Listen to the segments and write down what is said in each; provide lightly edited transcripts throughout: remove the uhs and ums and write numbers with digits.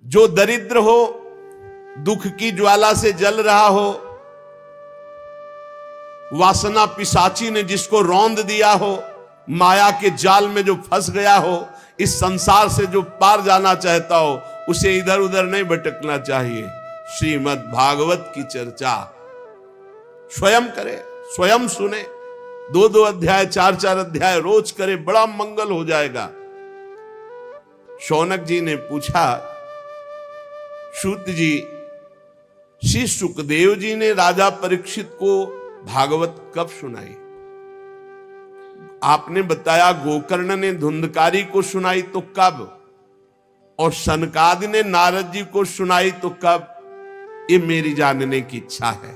जो दरिद्र हो, दुख की ज्वाला से जल रहा हो, वासना पिशाची ने जिसको रौंद दिया हो, माया के जाल में जो फंस गया हो, इस संसार से जो पार जाना चाहता हो, उसे इधर उधर नहीं भटकना चाहिए। श्रीमद् भागवत की चर्चा स्वयं करे, स्वयं सुने, 2-2 अध्याय 4-4 अध्याय रोज करे, बड़ा मंगल हो जाएगा। शौनक जी ने पूछा, सूत जी, श्री सुखदेव जी ने राजा परीक्षित को भागवत कब सुनाई? आपने बताया गोकर्ण ने धुंधकारी को सुनाई तो कब, और सनकादि ने नारद जी को सुनाई तो कब? ये मेरी जानने की इच्छा है।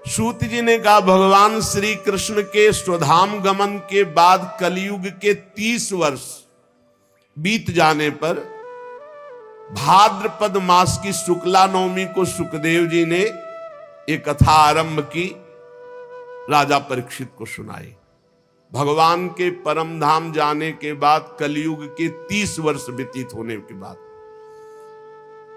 सूत जी ने कहा, भगवान श्री कृष्ण के स्वधाम गमन के बाद कलयुग के 30 वर्ष बीत जाने पर भाद्रपद मास की शुक्ला नवमी को सुखदेव जी ने एक कथा आरंभ की, राजा परीक्षित को सुनाई। भगवान के परम धाम जाने के बाद कलयुग के 30 वर्ष व्यतीत होने के बाद,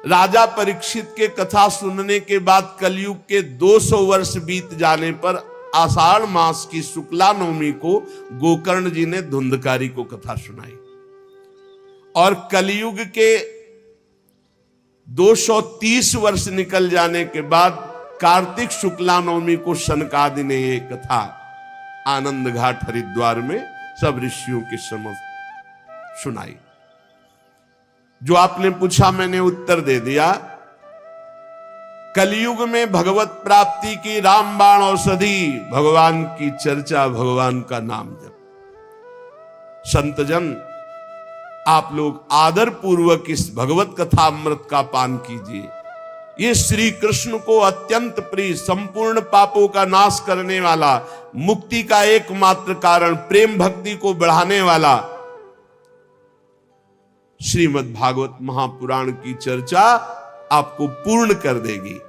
राजा परीक्षित के कथा सुनने के बाद कलयुग के 200 वर्ष बीत जाने पर आषाढ़ मास की शुक्ला नवमी को गोकर्ण जी ने धुंधकारी को कथा सुनाई, और कलयुग के 230 वर्ष निकल जाने के बाद कार्तिक शुक्ला नवमी को सनकादि ने ये कथा आनंद घाट हरिद्वार में सब ऋषियों के समक्ष सुनाई। जो आपने पूछा मैंने उत्तर दे दिया। कलयुग में भगवत प्राप्ति की रामबाण औषधि भगवान की चर्चा, भगवान का नाम जप। संतजन, आप लोग आदर पूर्वक इस भगवत कथा अमृत का पान कीजिए। ये श्री कृष्ण को अत्यंत प्रिय, संपूर्ण पापों का नाश करने वाला, मुक्ति का एकमात्र कारण, प्रेम भक्ति को बढ़ाने वाला श्रीमद् भागवत महापुराण की चर्चा आपको पूर्ण कर देगी।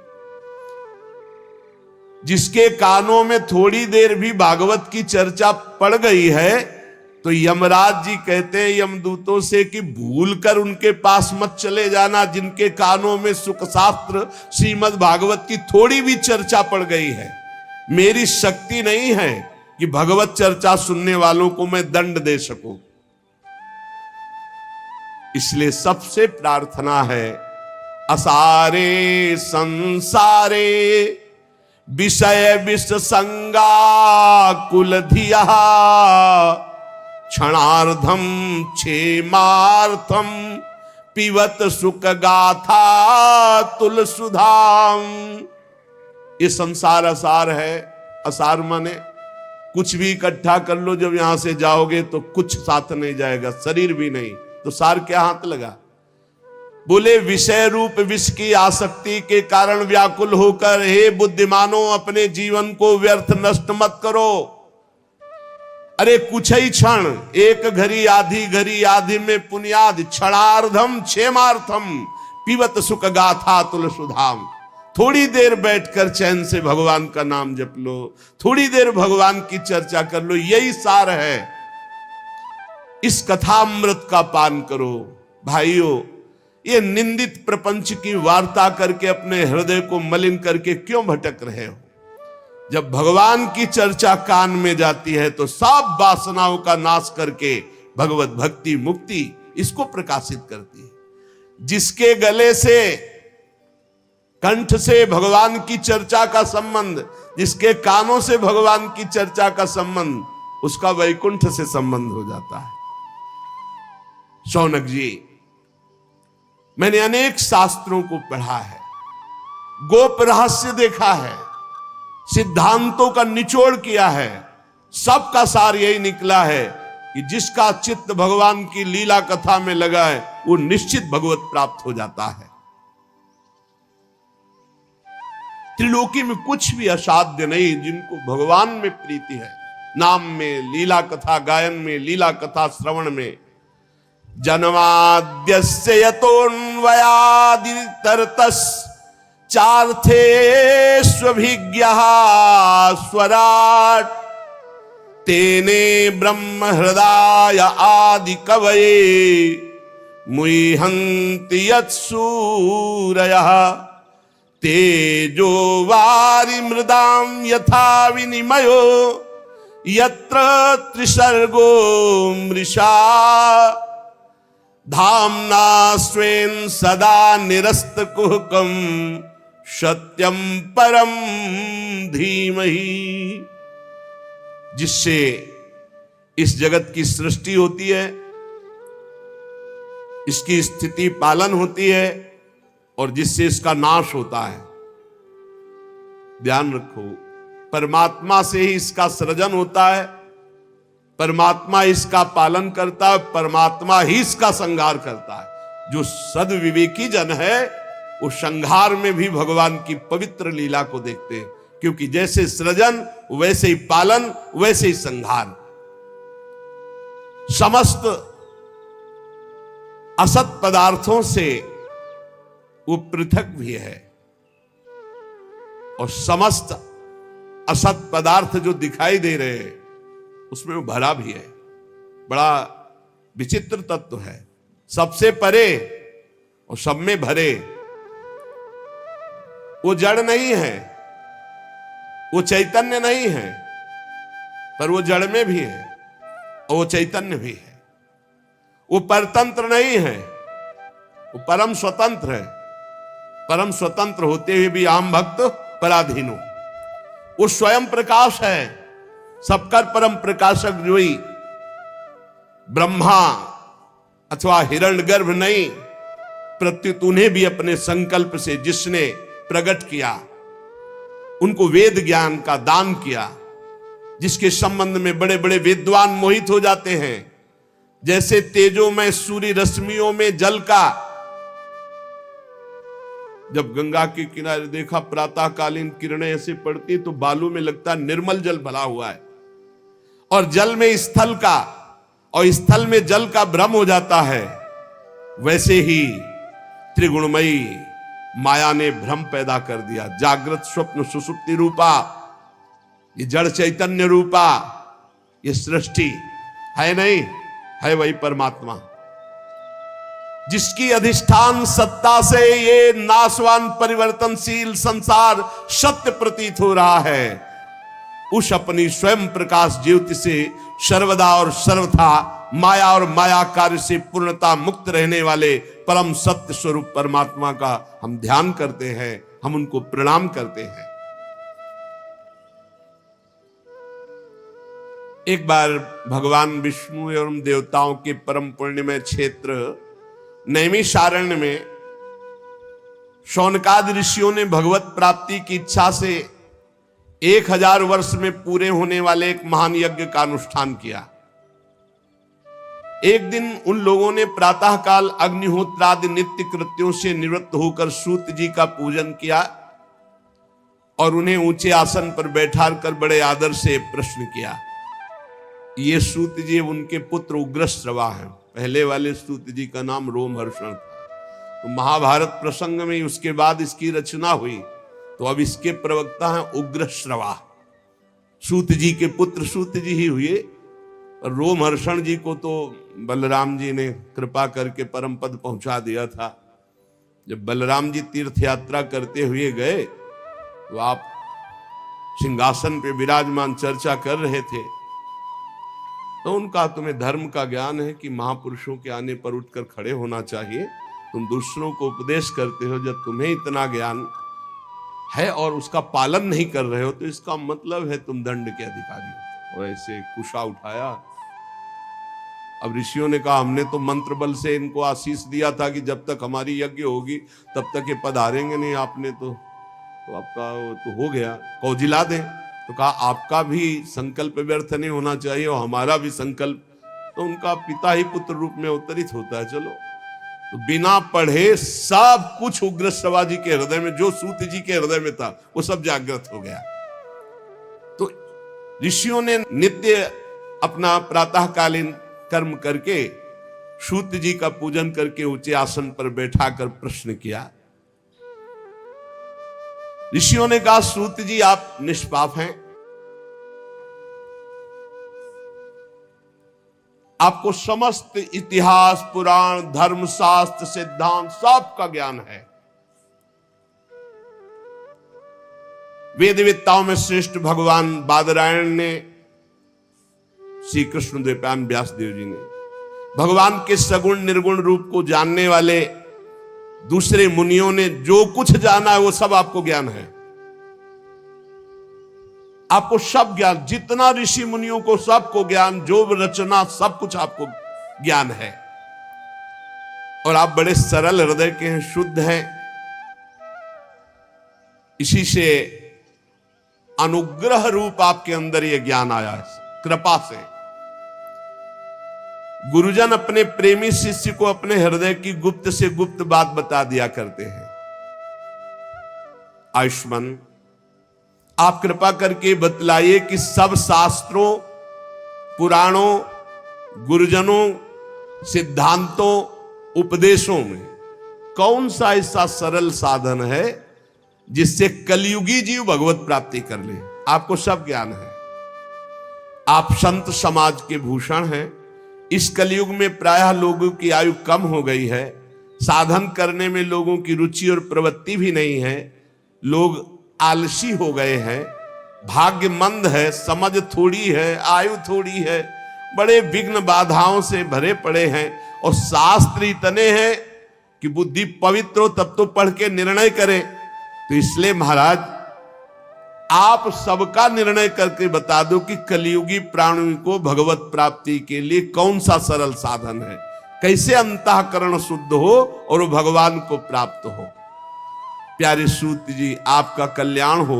जिसके कानों में थोड़ी देर भी भागवत की चर्चा पड़ गई है तो यमराज जी कहते हैं यमदूतों से कि भूल कर उनके पास मत चले जाना, जिनके कानों में सुख शास्त्र श्रीमद् भागवत की थोड़ी भी चर्चा पड़ गई है। मेरी शक्ति नहीं है कि भगवत चर्चा सुनने वालों को मैं दंड दे सकूं। इसलिए सबसे प्रार्थना है, असारे संसारे विषय विष संगा कुल धिया क्षणार्धम क्षेमार्थम पिबत सुख गाथा तुलसुधाम। ये संसार असार है। असार माने कुछ भी इकट्ठा कर लो, जब यहां से जाओगे तो कुछ साथ नहीं जाएगा, शरीर भी नहीं, तो सार क्या हाथ लगा। बोले विषय रूप विष की आसक्ति के कारण व्याकुल होकर हे बुद्धिमानों अपने जीवन को व्यर्थ नष्ट मत करो। अरे कुछ ही क्षण, एक घड़ी आधी में पुण्याद, क्षणार्धम क्षेमार्थम पिबत सुख गाथा तुलसुधाम। थोड़ी देर बैठकर चैन से भगवान का नाम जप लो, थोड़ी देर भगवान की चर्चा कर लो, यही सार है। इस कथामृत का पान करो। भाइयों, ये निंदित प्रपंच की वार्ता करके अपने हृदय को मलिन करके क्यों भटक रहे हो? जब भगवान की चर्चा कान में जाती है तो सब वासनाओं का नाश करके भगवत भक्ति मुक्ति इसको प्रकाशित करती है। जिसके गले से, कंठ से भगवान की चर्चा का संबंध, जिसके कानों से भगवान की चर्चा का संबंध, उसका वैकुंठ से संबंध हो जाता है। शौनक जी, मैंने अनेक शास्त्रों को पढ़ा है, गोप रहस्य देखा है, सिद्धांतों का निचोड़ किया है। सबका सार यही निकला है कि जिसका चित्त भगवान की लीला कथा में लगा है वो निश्चित भगवत प्राप्त हो जाता है। त्रिलोकी में कुछ भी असाध्य नहीं जिनको भगवान में प्रीति है। नाम में, लीला कथा गायन में, लीला कथा श्रवण में। जन्माद्यस्य यतोऽन्वयादितरतस् चार्थेष्वभिज्ञः स्वराट् तेने ब्रह्म हृदय आदि कवये मुह्यन्ति यत्सूरयः तेजो वारि मृदां यथा विनिमयो यत्र त्रिसर्गो मृषा धाम्ना स्वेन सदा निरस्तकुहकं सत्यम परम धीमहि। जिससे इस जगत की सृष्टि होती है, इसकी स्थिति पालन होती है और जिससे इसका नाश होता है। ध्यान रखो, परमात्मा से ही इसका सृजन होता है, परमात्मा इसका पालन करता है, परमात्मा ही इसका संहार करता है। जो सद्विवेकी जन है वो संहार में भी भगवान की पवित्र लीला को देखते हैं, क्योंकि जैसे सृजन वैसे ही पालन वैसे ही संहार। समस्त असत पदार्थों से वो पृथक भी है और समस्त असत पदार्थ जो दिखाई दे रहे हैं उसमें वो भरा भी है। बड़ा विचित्र तत्व है, सबसे परे और सब में भरे। वो जड़ नहीं है, वो चैतन्य नहीं है, पर वो जड़ में भी है और वो चैतन्य भी है। वो परतंत्र नहीं है, वो परम स्वतंत्र है। परम स्वतंत्र होते हुए भी आम भक्त पराधीनो। वो स्वयं प्रकाश है, सबकर परम प्रकाशक। जो ही ब्रह्मा अथवा हिरण्यगर्भ नहीं, प्रत्युत उन्हें भी अपने संकल्प से जिसने प्रकट किया, उनको वेद ज्ञान का दान किया, जिसके संबंध में बड़े बड़े विद्वान मोहित हो जाते हैं। जैसे तेजोमय सूर्य रश्मियों में जल का, जब गंगा के किनारे देखा प्रातःकालीन किरणें ऐसे पड़ती तो बालू में लगता निर्मल जल भरा हुआ है, और जल में स्थल का और स्थल में जल का भ्रम हो जाता है। वैसे ही त्रिगुणमयी माया ने भ्रम पैदा कर दिया। जागृत स्वप्न सुषुप्ति रूपा, ये जड़ चैतन्य रूपा ये सृष्टि है नहीं, है वही परमात्मा, जिसकी अधिष्ठान सत्ता से ये नाशवान परिवर्तनशील संसार सत्य प्रतीत हो रहा है। उस अपनी स्वयं प्रकाश ज्योति से सर्वदा और सर्वथा माया और माया कार्य से पूर्णता मुक्त रहने वाले परम सत्य स्वरूप परमात्मा का हम ध्यान करते हैं, हम उनको प्रणाम करते हैं। एक बार भगवान विष्णु एवं देवताओं के परम पुण्यमय क्षेत्र नैमिषारण्य में शौनकादि ऋषियों ने भगवत प्राप्ति की इच्छा से 1000 वर्ष में पूरे होने वाले एक महान यज्ञ का अनुष्ठान किया। एक दिन उन लोगों ने प्रातःकाल अग्निहोत्रादि नित्य कृत्यों से निवृत्त होकर सूत जी का पूजन किया और उन्हें ऊंचे आसन पर बैठाकर बड़े आदर से प्रश्न किया। ये सूत जी उनके पुत्र उग्रश्रवा हैं। पहले वाले सूत जी का नाम रोमहर्षण था। तो महाभारत प्रसंग में उसके बाद इसकी रचना हुई, तो अब इसके प्रवक्ता हैं उग्रश्रवा। सूत जी के पुत्र सूत जी ही हुए। रोमहर्षण जी को तो बलराम जी ने कृपा करके परम पद पहुंचा दिया था। जब बलराम जी तीर्थ यात्रा करते हुए गए तो आप सिंहासन पे विराजमान चर्चा कर रहे थे, तो उनका तुम्हें धर्म का ज्ञान है कि महापुरुषों के आने पर उठकर खड़े होना चाहिए, तुम दूसरों को उपदेश करते हो। जब तुम्हें इतना ज्ञान है और उसका पालन नहीं कर रहे हो तो इसका मतलब है तुम दंड के अधिकारी हो। और ऐसे कुशा उठाया। अब ऋषियों ने कहा हमने तो मंत्र बल से इनको आशीष दिया था कि जब तक हमारी यज्ञ होगी तब तक ये पधारेंगे नहीं, आपने तो आपका तो हो गया, कौजिला दें। तो कहा आपका भी संकल्प व्यर्थ नहीं होना चाहिए और हमारा भी संकल्प। तो उनका पिता ही पुत्र रूप में अवतरित होता है। चलो, तो बिना पढ़े सब कुछ उग्रश्रवा जी के हृदय में, जो सूत जी के हृदय में था, वो सब जागृत हो गया। तो ऋषियों ने नित्य अपना प्रातःकालीन कर्म करके सूत जी का पूजन करके ऊंचे आसन पर बैठाकर प्रश्न किया। ऋषियों ने कहा सूत जी आप निष्पाप हैं, आपको समस्त इतिहास, पुराण, धर्म, शास्त्र, सिद्धांत सब का ज्ञान है। वेदवेत्ताओं में श्रेष्ठ भगवान बादरायण ने, श्री कृष्ण द्वैपायन व्यासदेव जी ने, भगवान के सगुण निर्गुण रूप को जानने वाले दूसरे मुनियों ने जो कुछ जाना है वो सब आपको ज्ञान है। आपको सब ज्ञान, जितना ऋषि मुनियों को सबको ज्ञान, जो रचना, सब कुछ आपको ज्ञान है। और आप बड़े सरल हृदय के हैं, शुद्ध हैं। इसी से अनुग्रह रूप आपके अंदर यह ज्ञान आया है, कृपा से। गुरुजन अपने प्रेमी शिष्य को अपने हृदय की गुप्त से गुप्त बात बता दिया करते हैं। आयुष्मान, आप कृपा करके बतलाइए कि सब शास्त्रों, पुराणों, गुरुजनों, सिद्धांतों, उपदेशों में कौन सा ऐसा सरल साधन है जिससे कलयुगी जीव भगवत प्राप्ति कर ले। आपको सब ज्ञान है। आप संत समाज के भूषण हैं। इस कलयुग में प्रायः लोगों की आयु कम हो गई है। साधन करने में लोगों की रुचि और प्रवृत्ति भी नहीं है। लोग आलसी हो गए हैं, भाग्यमंद है, समझ थोड़ी है, आयु थोड़ी है, बड़े विघ्न बाधाओं से भरे पड़े हैं। और शास्त्र इतने हैं कि बुद्धि पवित्र हो तब तो पढ़ के निर्णय करें। तो इसलिए महाराज, आप सबका निर्णय करके बता दो कि कलियुगी प्राणी को भगवत प्राप्ति के लिए कौन सा सरल साधन है, कैसे अंतःकरण शुद्ध हो और वो भगवान को प्राप्त हो। प्यारे सूत जी, आपका कल्याण हो।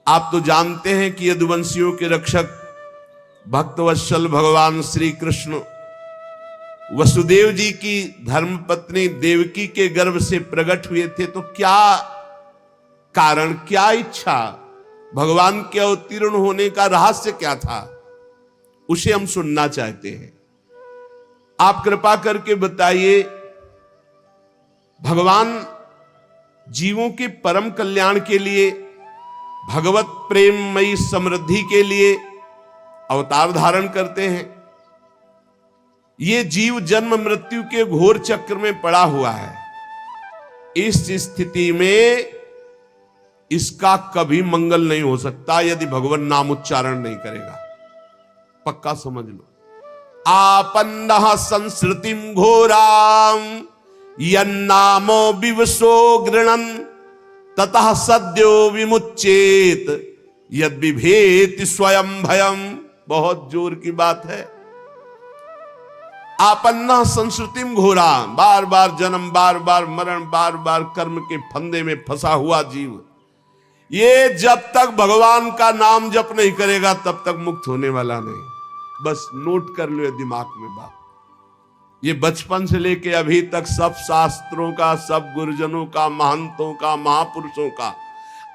आप तो जानते हैं कि यदुवंशियों के रक्षक भक्तवत्सल भगवान श्री कृष्ण वसुदेव जी की धर्मपत्नी देवकी के गर्भ से प्रकट हुए थे। तो क्या कारण, क्या इच्छा, भगवान के अवतीर्ण होने का रहस्य क्या था, उसे हम सुनना चाहते हैं। आप कृपा करके बताइए। भगवान जीवों के परम कल्याण के लिए, भगवत प्रेममयी समृद्धि के लिए अवतार धारण करते हैं। ये जीव जन्म मृत्यु के घोर चक्र में पड़ा हुआ है। इस स्थिति में इसका कभी मंगल नहीं हो सकता यदि भगवान नाम उच्चारण नहीं करेगा। पक्का समझ लो। आपन्नः संस्कृतिम घोराम यन्नामो विवशो गृणन ततः सद्यो विमुच्येत यद बिभेति स्वयं भयम। बहुत जोर की बात है। आपन्ना संस्कृतिम घोरा, बार बार जन्म, बार बार मरण, बार बार कर्म के फंदे में फंसा हुआ जीव, ये जब तक भगवान का नाम जप नहीं करेगा तब तक मुक्त होने वाला नहीं। बस नोट कर लो दिमाग में बात। ये बचपन से लेके अभी तक सब शास्त्रों का, सब गुरुजनों का, महंतों का, महापुरुषों का,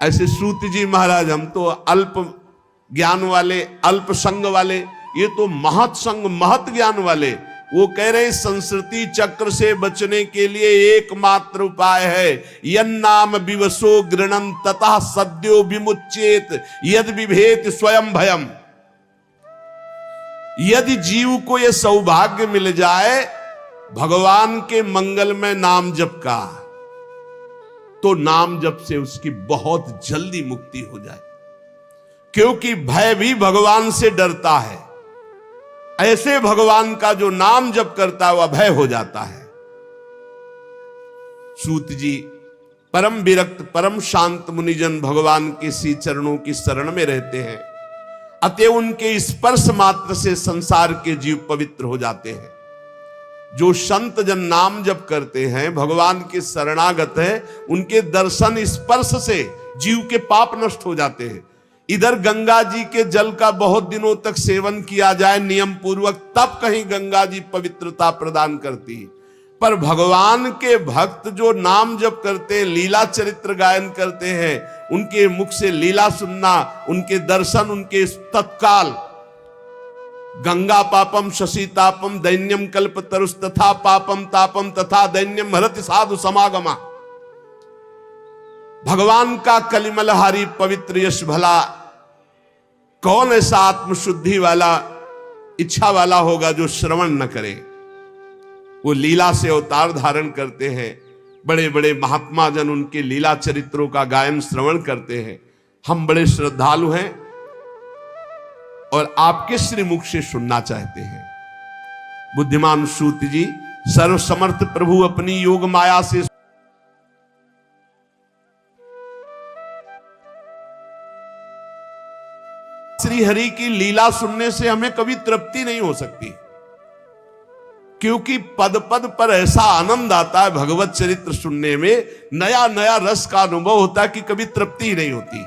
ऐसे सूत जी महाराज, हम तो अल्प ज्ञान वाले, अल्प संग वाले, ये तो महत संग, महत ज्ञान वाले। वो कह रहे संस्कृति चक्र से बचने के लिए एकमात्र उपाय है यन्नाम विवशो गृणन ततः सद्यो विमुच्येत यद विभेत स्वयं भयम। यदि जीव को यह सौभाग्य मिल जाए भगवान के मंगलमय नाम जप का, तो नाम जप से उसकी बहुत जल्दी मुक्ति हो जाए। क्योंकि भय भी भगवान से डरता है। ऐसे भगवान का जो नाम जप करता है वह भय हो जाता है। सूत जी परम विरक्त, परम शांत मुनिजन भगवान के श्री चरणों की शरण में रहते हैं। अतः उनके स्पर्श मात्र से संसार के जीव पवित्र हो जाते हैं। जो संत जन नाम जप करते हैं, भगवान के शरणागत हैं, उनके दर्शन स्पर्श से जीव के पाप नष्ट हो जाते हैं। इधर गंगा जी के जल का बहुत दिनों तक सेवन किया जाए नियम पूर्वक, तब कहीं गंगा जी पवित्रता प्रदान करती। पर भगवान के भक्त जो नाम जप करते हैं, लीला चरित्र गायन करते हैं, उनके मुख से लीला सुनना, उनके दर्शन, उनके तत्काल गंगा पापम शशि तापम दैन्यम कल्प तरुष तथा पापम तापम तथा दैन्यम हरति साधु समागमा। भगवान का कलिमलहारी पवित्र यश भला, कौन ऐसा आत्मशुद्धि वाला इच्छा वाला होगा जो श्रवण न करे। वो लीला से अवतार धारण करते हैं, बड़े बड़े महात्मा जन उनके लीला चरित्रों का गायन श्रवण करते हैं। हम बड़े श्रद्धालु हैं और आपके श्रीमुख से सुनना चाहते हैं। बुद्धिमान सूत जी, सर्वसमर्थ प्रभु अपनी योग माया से श्री हरि की लीला सुनने से हमें कभी तृप्ति नहीं हो सकती, क्योंकि पद पद पर ऐसा आनंद आता है भगवत चरित्र सुनने में, नया नया रस का अनुभव होता है कि कभी तृप्ति ही नहीं होती।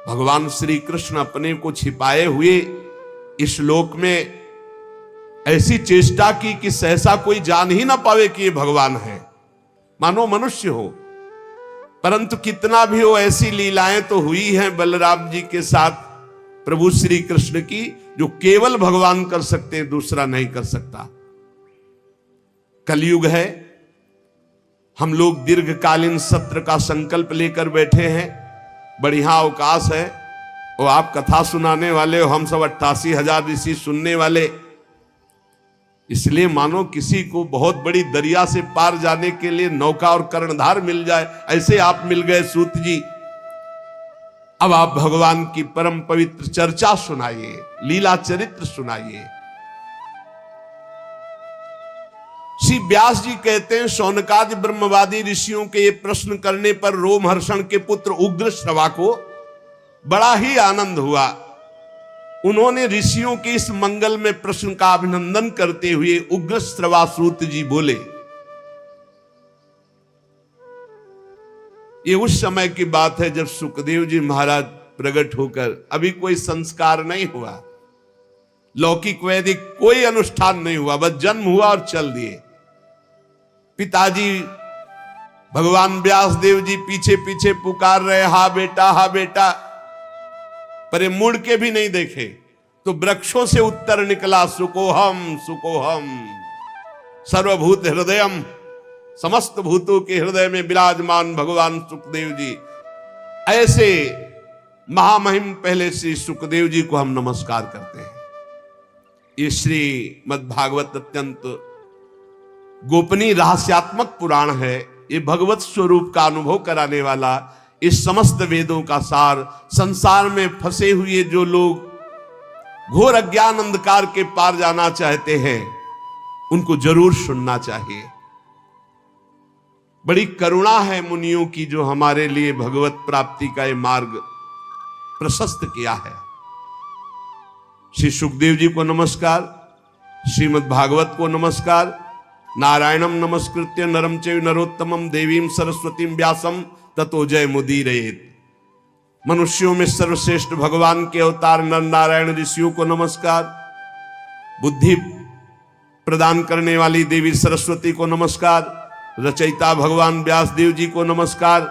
भगवान श्री कृष्ण अपने को छिपाए हुए इस लोक में ऐसी चेष्टा की कि सहसा कोई जान ही ना पावे कि ये भगवान है, मानो मनुष्य हो। परंतु कितना भी हो, ऐसी लीलाएं तो हुई हैं बलराम जी के साथ प्रभु श्री कृष्ण की, जो केवल भगवान कर सकते हैं, दूसरा नहीं कर सकता। कलयुग है, हम लोग दीर्घकालीन सत्र का संकल्प लेकर बैठे हैं। बढ़िया अवकाश है और आप कथा सुनाने वाले हो, हम सब 88,000 ऋषि सुनने वाले। इसलिए मानो किसी को बहुत बड़ी दरिया से पार जाने के लिए नौका और कर्णधार मिल जाए, ऐसे आप मिल गए सूत जी। अब आप भगवान की परम पवित्र चर्चा सुनाइए, लीला चरित्र सुनाइए। श्री व्यास जी कहते हैं, शौनकादि ब्रह्मवादी ऋषियों के ये प्रश्न करने पर रोमहर्षण के पुत्र उग्रश्रवा को बड़ा ही आनंद हुआ। उन्होंने ऋषियों के इस मंगल में प्रश्न का अभिनंदन करते हुए उग्रश्रवा सूत जी बोले। ये उस समय की बात है जब सुखदेव जी महाराज प्रकट होकर, अभी कोई संस्कार नहीं हुआ, लौकिक वैदिक कोई अनुष्ठान नहीं हुआ, बस जन्म हुआ और चल दिए। पिताजी भगवान व्यास देव जी पीछे पीछे पुकार रहे, हा बेटा हा बेटा, पर ये मुड़ के भी नहीं देखे तो वृक्षों से उत्तर निकला, सुकोहम सुकोहम सर्वभूत हृदयम, समस्त भूतों के हृदय में विराजमान भगवान सुखदेव जी। ऐसे महामहिम पहले श्री सुखदेव जी को हम नमस्कार करते हैं। ये श्री मद्भागवत अत्यंत गोपनीय रहस्यात्मक पुराण है। ये भगवत स्वरूप का अनुभव कराने वाला, इस समस्त वेदों का सार। संसार में फंसे हुए जो लोग घोर अज्ञान अंधकार के पार जाना चाहते हैं, उनको जरूर सुनना चाहिए। बड़ी करुणा है मुनियों की, जो हमारे लिए भगवत प्राप्ति का ये मार्ग प्रशस्त किया है। श्री सुखदेव जी को नमस्कार, श्रीमद् भागवत को नमस्कार। नारायणम नमस्कृत्य नरम चैव नरोत्तमम देवीं सरस्वतीं व्यासम ततो जय मुदीरयेत्। मनुष्यों में सर्वश्रेष्ठ भगवान के अवतार नर नारायण ऋषियों को नमस्कार। बुद्धि प्रदान करने वाली देवी सरस्वती को नमस्कार। रचयिता भगवान व्यास देव जी को नमस्कार।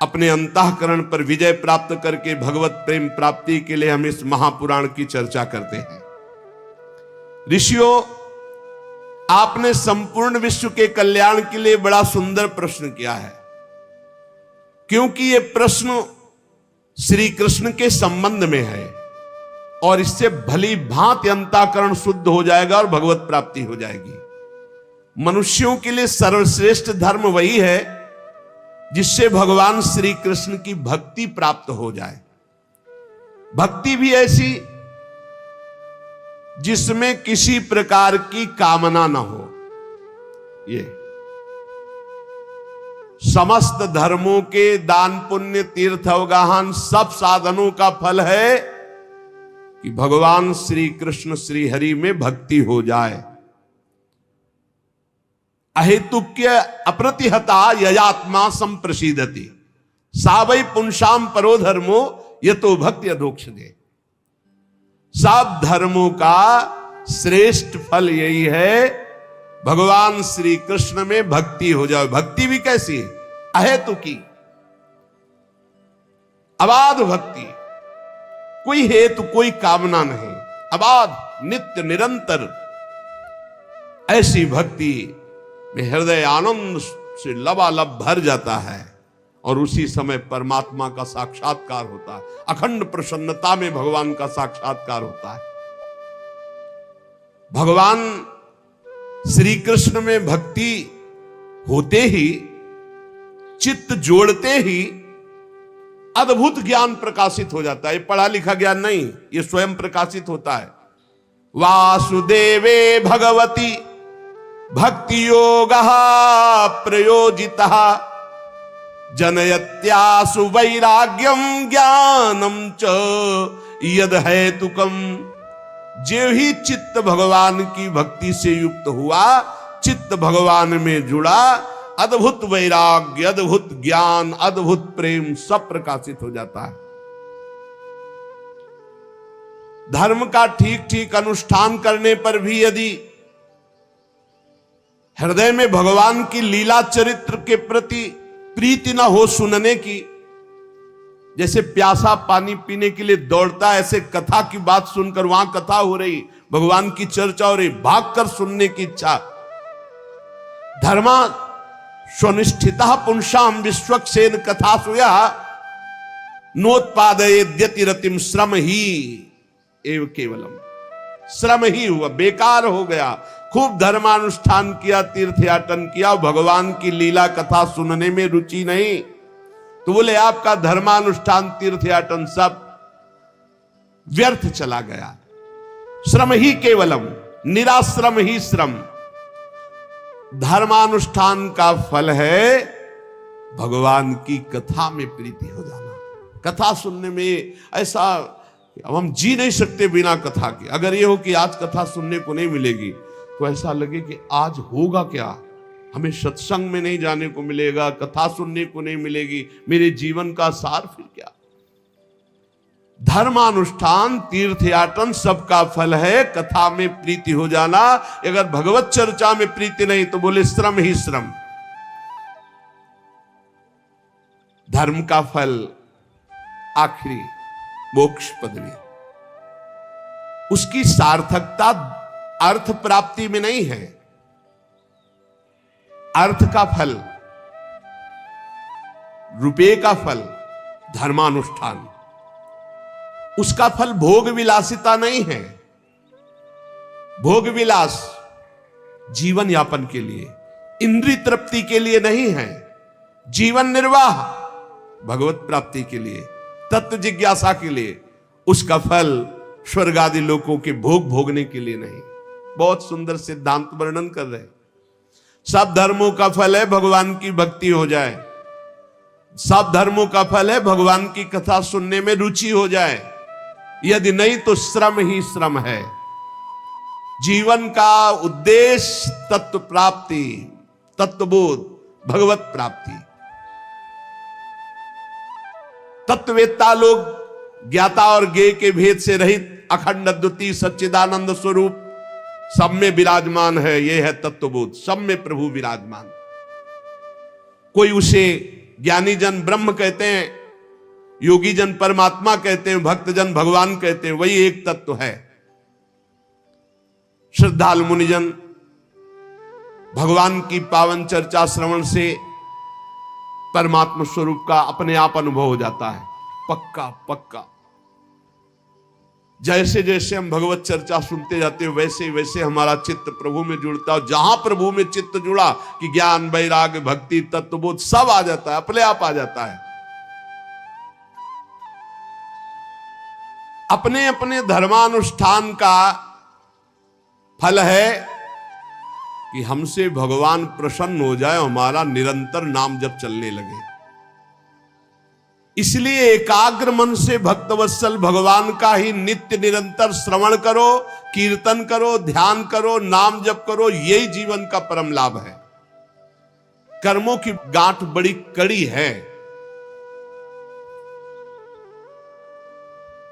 अपने अंतःकरण पर विजय प्राप्त करके भगवत प्रेम प्राप्ति के लिए हम इस महापुराण की चर्चा करते हैं। ऋषियों, आपने संपूर्ण विश्व के कल्याण के लिए बड़ा सुंदर प्रश्न किया है, क्योंकि ये प्रश्न श्री कृष्ण के संबंध में है और इससे भली भांति अंतःकरण शुद्ध हो जाएगा और भगवत प्राप्ति हो जाएगी। मनुष्यों के लिए सर्वश्रेष्ठ धर्म वही है जिससे भगवान श्री कृष्ण की भक्ति प्राप्त हो जाए। भक्ति भी ऐसी जिसमें किसी प्रकार की कामना न हो। ये समस्त धर्मों के दान पुण्य तीर्थ अवगाहन सब साधनों का फल है कि भगवान श्री कृष्ण श्री हरि में भक्ति हो जाए। अहेतुक्य अप्रतिहता ययात्मा संप्रसीदति सा वै पुंसाम परो धर्मो यतो भक्ति अधोक्षणे। सब धर्मों का श्रेष्ठ फल यही है, भगवान श्री कृष्ण में भक्ति हो जाए। भक्ति भी कैसी है? अहेतुकी, अबाध भक्ति, कोई हेतु कोई कामना नहीं, अबाध नित्य निरंतर। ऐसी भक्ति में हृदय आनंद से लबालब भर जाता है और उसी समय परमात्मा का साक्षात्कार होता है। अखंड प्रसन्नता में भगवान का साक्षात्कार होता है। भगवान श्री कृष्ण में भक्ति होते ही, चित्त जोड़ते ही अद्भुत ज्ञान प्रकाशित हो जाता है। ये पढ़ा लिखा ज्ञान नहीं, ये स्वयं प्रकाशित होता है। वासुदेवे भगवती भक्ति योगः प्रयोजितः जनयत्यासु वैराग्यम ज्ञानम च यद हेतुकम। जो ही चित्त भगवान की भक्ति से युक्त हुआ, चित्त भगवान में जुड़ा, अद्भुत वैराग्य, अद्भुत ज्ञान, अद्भुत प्रेम सब प्रकाशित हो जाता है। धर्म का ठीक ठीक अनुष्ठान करने पर भी यदि हृदय में भगवान की लीला चरित्र के प्रति प्रीति ना हो सुनने की, जैसे प्यासा पानी पीने के लिए दौड़ता, ऐसे कथा की बात सुनकर, वहां कथा हो रही, भगवान की चर्चा हो रही, भागकर सुनने की इच्छा। धर्मा स्वनिष्ठिता पुंसाम विश्वक्सेन कथा सुया नोत्पादयेद्यति रतिम। श्रम ही एव केवलम, श्रम ही हुआ, बेकार हो गया। खूब धर्मानुष्ठान किया, तीर्थयाटन किया, भगवान की लीला कथा सुनने में रुचि नहीं, तो बोले आपका धर्मानुष्ठान तीर्थयाटन सब व्यर्थ चला गया। श्रम ही केवलम, निराश्रम ही श्रम। धर्मानुष्ठान का फल है भगवान की कथा में प्रीति हो जाना। कथा सुनने में ऐसा, अब हम जी नहीं सकते बिना कथा के। अगर ये हो कि आज कथा सुनने को नहीं मिलेगी तो ऐसा लगे कि आज होगा क्या, हमें सत्संग में नहीं जाने को मिलेगा, कथा सुनने को नहीं मिलेगी, मेरे जीवन का सार फिर क्या। धर्मानुष्ठान तीर्थयाटन सबका फल है कथा में प्रीति हो जाना। अगर भगवत चर्चा में प्रीति नहीं तो बोले श्रम ही श्रम। धर्म का फल आखिरी मोक्ष पदवी, उसकी सार्थकता अर्थ प्राप्ति में नहीं है। अर्थ का फल, रुपये का फल धर्मानुष्ठान, उसका फल भोग विलासिता नहीं है। भोग विलास जीवन यापन के लिए, इंद्रिय तृप्ति के लिए नहीं है। जीवन निर्वाह भगवत प्राप्ति के लिए, तत्व जिज्ञासा के लिए, उसका फल स्वर्ग आदि लोकों के भोग भोगने के लिए नहीं। बहुत सुंदर सिद्धांत वर्णन कर रहे। सब धर्मों का फल है भगवान की भक्ति हो जाए, सब धर्मों का फल है भगवान की कथा सुनने में रुचि हो जाए। यदि नहीं तो श्रम ही श्रम है। जीवन का उद्देश्य तत्व प्राप्ति, तत्वबोध, भगवत प्राप्ति। तत्ववेत्ता लोग ज्ञाता और ज्ञेय के भेद से रहित अखंड अद्वितीय सच्चिदानंद स्वरूप सब में विराजमान है। यह है तत्वबोध, सब में प्रभु विराजमान। कोई उसे ज्ञानी जन ब्रह्म कहते हैं, योगी जन परमात्मा कहते हैं, भक्त जन भगवान कहते हैं, वही एक तत्व है। श्रद्धालु मुनिजन भगवान की पावन चर्चा श्रवण से परमात्मा स्वरूप का अपने आप अनुभव हो जाता है, पक्का पक्का। जैसे जैसे हम भगवत चर्चा सुनते जाते हैं वैसे वैसे हमारा चित्त प्रभु में जुड़ता है। जहां प्रभु में चित्त जुड़ा कि ज्ञान, वैराग्य, भक्ति, तत्वबोध सब आ जाता है, अपने आप आ जाता है। अपने अपने धर्मानुष्ठान का फल है कि हमसे भगवान प्रसन्न हो जाए, हमारा निरंतर नाम जप चलने लगे। इसलिए एकाग्र मन से भक्तवत्सल भगवान का ही नित्य निरंतर श्रवण करो, कीर्तन करो, ध्यान करो, नाम जप करो। यही जीवन का परम लाभ है। कर्मों की गांठ बड़ी कड़ी है।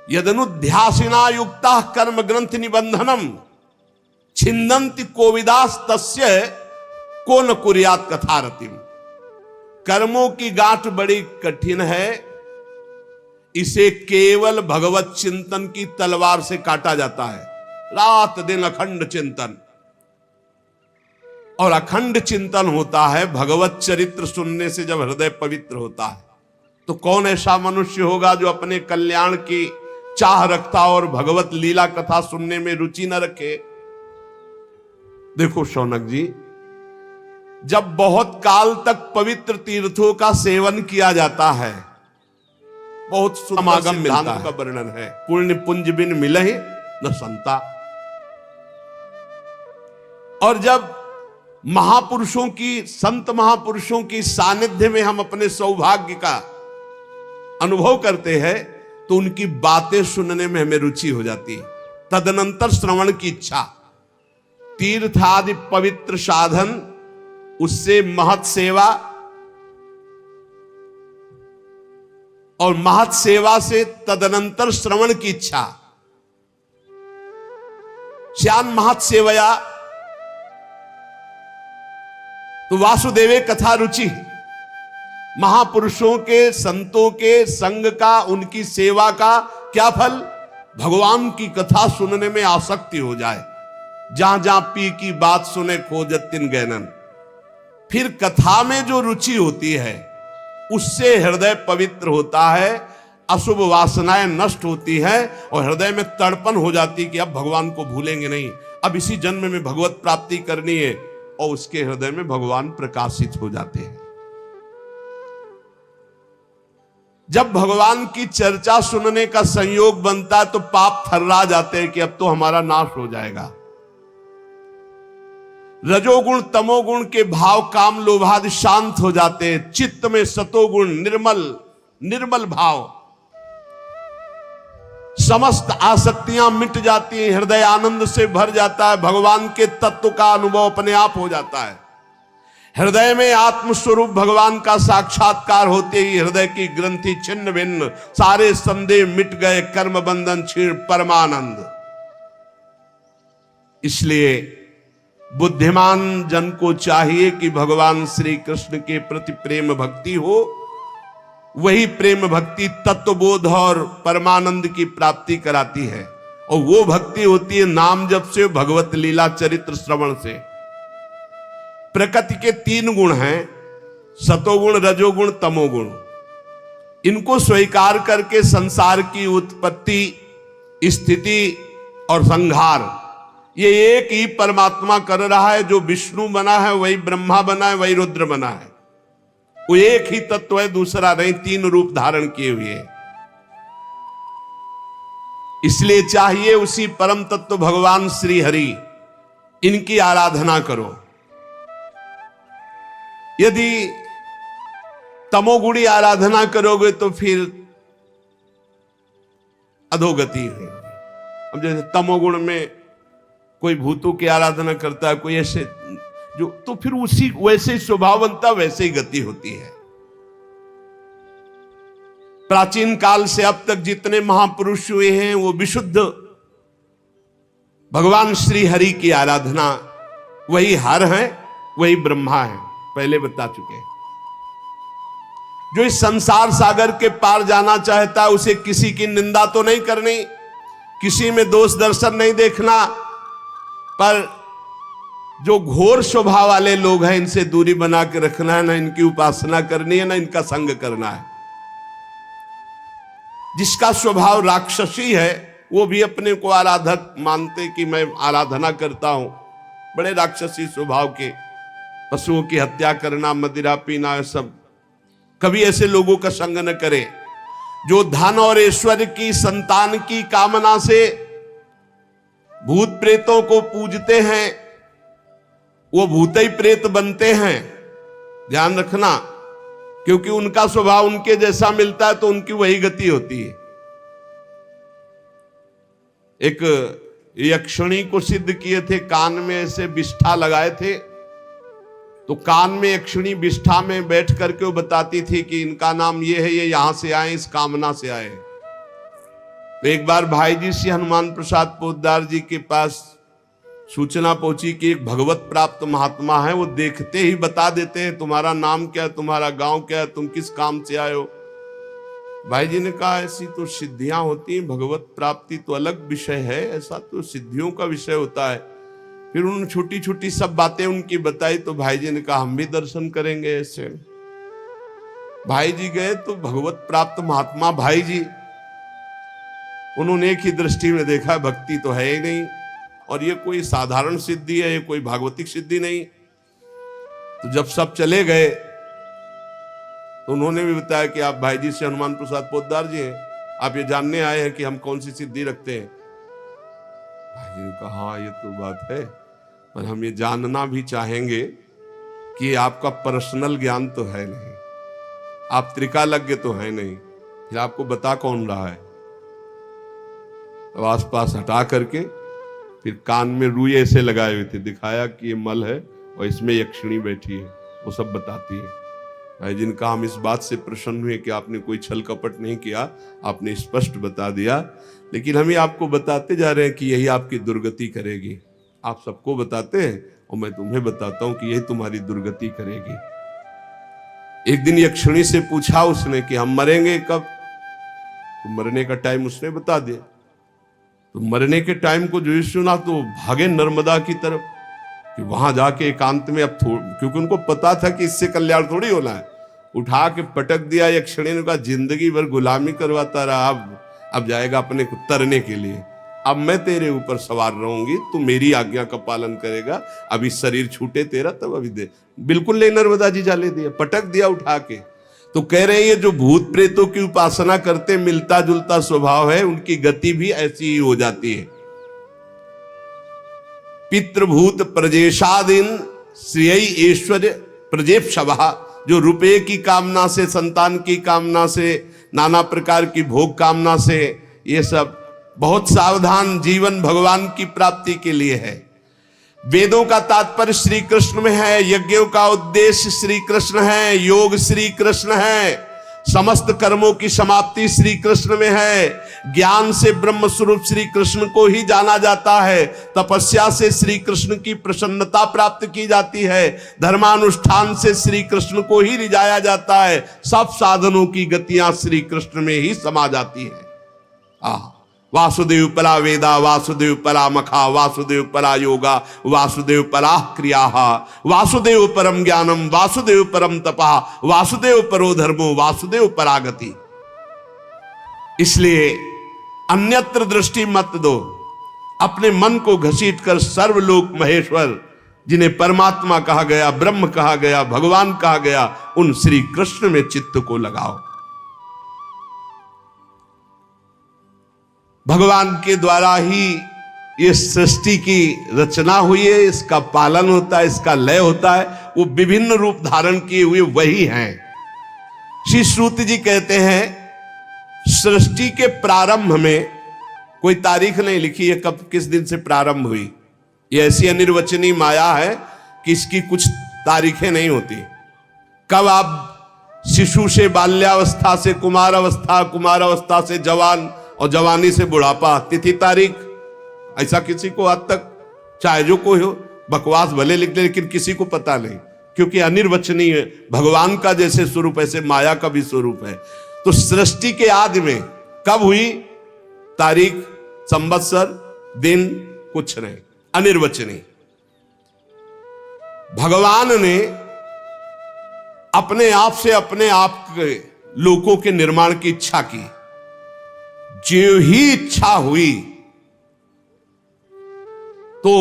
यदनुध्यासिना युक्ता कर्म ग्रंथ निबंधनम छिन्दन्ति कोविदास तस्य को न कुर्यात कथारतिम। कर्मों की गांठ बड़ी कठिन है, इसे केवल भगवत चिंतन की तलवार से काटा जाता है। रात दिन अखंड चिंतन। और अखंड चिंतन होता है। भगवत चरित्र सुनने से जब हृदय पवित्र होता है तो कौन ऐसा मनुष्य होगा जो अपने कल्याण की चाह रखता और भगवत लीला कथा सुनने में रुचि न रखे। देखो शौनक जी, जब बहुत काल तक पवित्र तीर्थों का सेवन किया जाता है, बहुत समागम मिलता है, का वर्णन है, पुण्य पुंज बिन मिलहि न संता। और जब महापुरुषों की, संत महापुरुषों की सानिध्य में हम अपने सौभाग्य का अनुभव करते हैं तो उनकी बातें सुनने में हमें रुचि हो जाती है। तदनंतर श्रवण की इच्छा। तीर्थ आदि पवित्र साधन, उससे महत सेवा, और महत सेवा से तदनंतर श्रवण की इच्छा। श्यान महत सेवया तो वासुदेवे कथा रुचि। महापुरुषों के, संतों के संग का, उनकी सेवा का क्या फल? भगवान की कथा सुनने में आसक्ति हो जाए। जहां जहां पी की बात सुने खोजत तिन गैनन। फिर कथा में जो रुचि होती है उससे हृदय पवित्र होता है, अशुभ वासनाएं नष्ट होती हैं और हृदय में तड़पन हो जाती कि अब भगवान को भूलेंगे नहीं, अब इसी जन्म में भगवत प्राप्ति करनी है, और उसके हृदय में भगवान प्रकाशित हो जाते हैं। जब भगवान की चर्चा सुनने का संयोग बनता है तो पाप थर्रा जाते हैं कि अब तो हमारा नाश हो जाएगा। रजोगुण तमोगुण के भाव काम लोभादि शांत हो जाते हैं। चित्त में सतोगुण निर्मल भाव, समस्त आसक्तियां मिट जाती हैं, हृदय आनंद से भर जाता है, भगवान के तत्व का अनुभव अपने आप हो जाता है। हृदय में आत्मस्वरूप भगवान का साक्षात्कार होते ही हृदय की ग्रंथि छिन्न भिन्न, सारे संदेह मिट गए, कर्म बंधन क्षीण, परमानंद। इसलिए बुद्धिमान जन को चाहिए कि भगवान श्री कृष्ण के प्रति प्रेम भक्ति हो। वही प्रेम भक्ति तत्वबोध और परमानंद की प्राप्ति कराती है, और वो भक्ति होती है नाम जप से, भगवत लीला चरित्र श्रवण से। प्रकृति के 3 गुण हैं, सतोगुण, रजोगुण, तमोगुण। इनको स्वीकार करके संसार की उत्पत्ति, स्थिति और संहार ये एक ही परमात्मा कर रहा है। जो विष्णु बना है वही ब्रह्मा बना है, वही रुद्र बना है। वो एक ही तत्व है, दूसरा नहीं, 3 रूप धारण किए हुए। इसलिए चाहिए उसी परम तत्व भगवान श्री हरि, इनकी आराधना करो। यदि तमोगुणी आराधना करोगे तो फिर अधोगति है। अब जैसे तमोगुण में कोई भूतों की आराधना करता है, कोई ऐसे जो, तो फिर उसी वैसे ही स्वभाव बनता, वैसे ही गति होती है। प्राचीन काल से अब तक जितने महापुरुष हुए हैं वो विशुद्ध भगवान श्री हरि की आराधना, वही हर है, वही ब्रह्मा है, पहले बता चुके हैं। जो इस संसार सागर के पार जाना चाहता है उसे किसी की निंदा तो नहीं करनी, किसी में दोष दर्शन नहीं देखना, पर जो घोर स्वभाव वाले लोग हैं इनसे दूरी बना के रखना है। ना इनकी उपासना करनी है, ना इनका संग करना है। जिसका स्वभाव राक्षसी है वो भी अपने को आराधक मानते कि मैं आराधना करता हूं, बड़े राक्षसी स्वभाव के, पशुओं की हत्या करना, मदिरा पीना, सब। कभी ऐसे लोगों का संग न करे। जो धन और ऐश्वर्य की, संतान की कामना से भूत प्रेतों को पूजते हैं, वो भूत ही प्रेत बनते हैं। ध्यान रखना, क्योंकि उनका स्वभाव उनके जैसा मिलता है तो उनकी वही गति होती है। एक यक्षिणी को सिद्ध किए थे, कान में ऐसे विष्ठा लगाए थे, तो कान में यक्षिणी विष्ठा में बैठ करके वो बताती थी कि इनका नाम ये है, ये यहां से आए, इस कामना से आए। तो एक बार भाई जी श्री हनुमान प्रसाद पोद्दार जी के पास सूचना पहुंची कि एक भगवत प्राप्त महात्मा है, वो देखते ही बता देते हैं तुम्हारा नाम क्या है, तुम्हारा गांव क्या है, तुम किस काम से आए हो। भाई जी ने कहा ऐसी तो सिद्धियां होती हैं, भगवत प्राप्ति तो अलग विषय है, ऐसा तो सिद्धियों का विषय होता है। फिर उन्होंने छोटी छोटी सब बातें उनकी बताई, तो भाई जी ने कहा हम भी दर्शन करेंगे ऐसे। भाई जी गए तो भगवत प्राप्त महात्मा भाई जी, उन्होंने एक ही दृष्टि में देखा भक्ति तो है ही नहीं, और ये कोई साधारण सिद्धि है, ये कोई भागवतिक सिद्धि नहीं। तो जब सब चले गए तो उन्होंने भी बताया कि आप भाई जी से हनुमान प्रसाद पोद्दार जी हैं, आप ये जानने आए हैं कि हम कौन सी सिद्धि रखते हैं। भाई जी ने कहा हाँ ये तो बात है, पर हम ये जानना भी चाहेंगे कि आपका पर्सनल ज्ञान तो है नहीं, आप त्रिकालज्ञ तो है नहीं, फिर आपको बता कौन रहा है। तो आसपास हटा करके फिर कान में रुई ऐसे लगाए हुए थे, दिखाया कि ये मल है और इसमें यक्षिणी बैठी है, वो सब बताती है। भाई जी ने कहा हम इस बात से प्रसन्न हुए कि आपने कोई छल कपट नहीं किया, आपने स्पष्ट बता दिया, लेकिन हम ये आपको बताते जा रहे हैं कि यही आपकी दुर्गति करेगी। आप सबको बताते हैं और मैं तुम्हें बताता हूं कि यही तुम्हारी दुर्गति करेगी। एक दिन यक्षिणी से पूछा उसने कि हम मरेंगे कब, तो मरने का टाइम उसने बता दिया। तो मरने के टाइम को जो सुना तो भागे नर्मदा की तरफ कि वहां जाके एकांत में अब क्योंकि उनको पता था कि इससे कल्याण थोड़ी होना है, उठा के पटक दिया यक्षिणी ने। कहा जिंदगी भर गुलामी करवाता रहा, अब जाएगा अपने को तरने के लिए, अब मैं तेरे ऊपर सवार रहूंगी, तू मेरी आज्ञा का पालन करेगा, अभी शरीर छूटे तेरा तब अभी दे। बिल्कुल नहीं, नर्मदा जी जाले दिया, पटक दिया उठा के। तो कह रहे हैं ये जो भूत प्रेतों की उपासना करते मिलता जुलता स्वभाव है, उनकी गति भी ऐसी ही हो जाती है। पितृभूत प्रजेशादीन श्रेय ऐश्वर्य प्रजेप शवा, जो रुपये की कामना से, संतान की कामना से, नाना प्रकार की भोग कामना से, ये सब बहुत सावधान जीवन भगवान की प्राप्ति के लिए है। वेदों का तात्पर्य श्री कृष्ण में है, यज्ञों का उद्देश्य श्री कृष्ण है, योग श्री कृष्ण है, समस्त कर्मों की समाप्ति श्री कृष्ण में है। ज्ञान से ब्रह्म स्वरूप श्री कृष्ण को ही जाना जाता है, तपस्या से श्री कृष्ण की प्रसन्नता प्राप्त की जाती है, धर्मानुष्ठान से श्री कृष्ण को ही रिझाया जाता है। सब साधनों की गतियां श्री कृष्ण में ही समा जाती है। वासुदेव परा वेदा, वासुदेव परा मखा, वासुदेव परा योगा, वासुदेव परा क्रिया, वासुदेव परम ज्ञानम, वासुदेव परम तपा, वासुदेव परो धर्मो, वासुदेव परागति। इसलिए अन्यत्र दृष्टि मत दो, अपने मन को घसीट कर सर्वलोक महेश्वर जिन्हें परमात्मा कहा गया, ब्रह्म कहा गया, भगवान कहा गया, उन श्री कृष्ण में चित्त को लगाओ। भगवान के द्वारा ही ये सृष्टि की रचना हुई है, इसका पालन होता है, इसका लय होता है, वो विभिन्न रूप धारण किए हुए वही हैं। श्री श्रुति जी कहते हैं सृष्टि के प्रारंभ में कोई तारीख नहीं लिखी है कब किस दिन से प्रारंभ हुई। ये ऐसी अनिर्वचनीय माया है कि इसकी कुछ तारीखें नहीं होती। कब आप शिशु से बाल्यावस्था से कुमार अवस्था, कुमार अवस्था से जवान और जवानी से बुढ़ापा, तिथि तारीख ऐसा किसी को आज तक, चाहे जो कोई हो, बकवास भले लिख दे लेकिन किसी को पता नहीं, क्योंकि अनिर्वचनीय है। भगवान का जैसे स्वरूप ऐसे माया का भी स्वरूप है। तो सृष्टि के आदि में कब हुई, तारीख, संवत्सर, दिन कुछ नहीं, अनिर्वचनीय। भगवान ने अपने आप से अपने आप के लोकों के निर्माण की इच्छा की। जो ही इच्छा हुई तो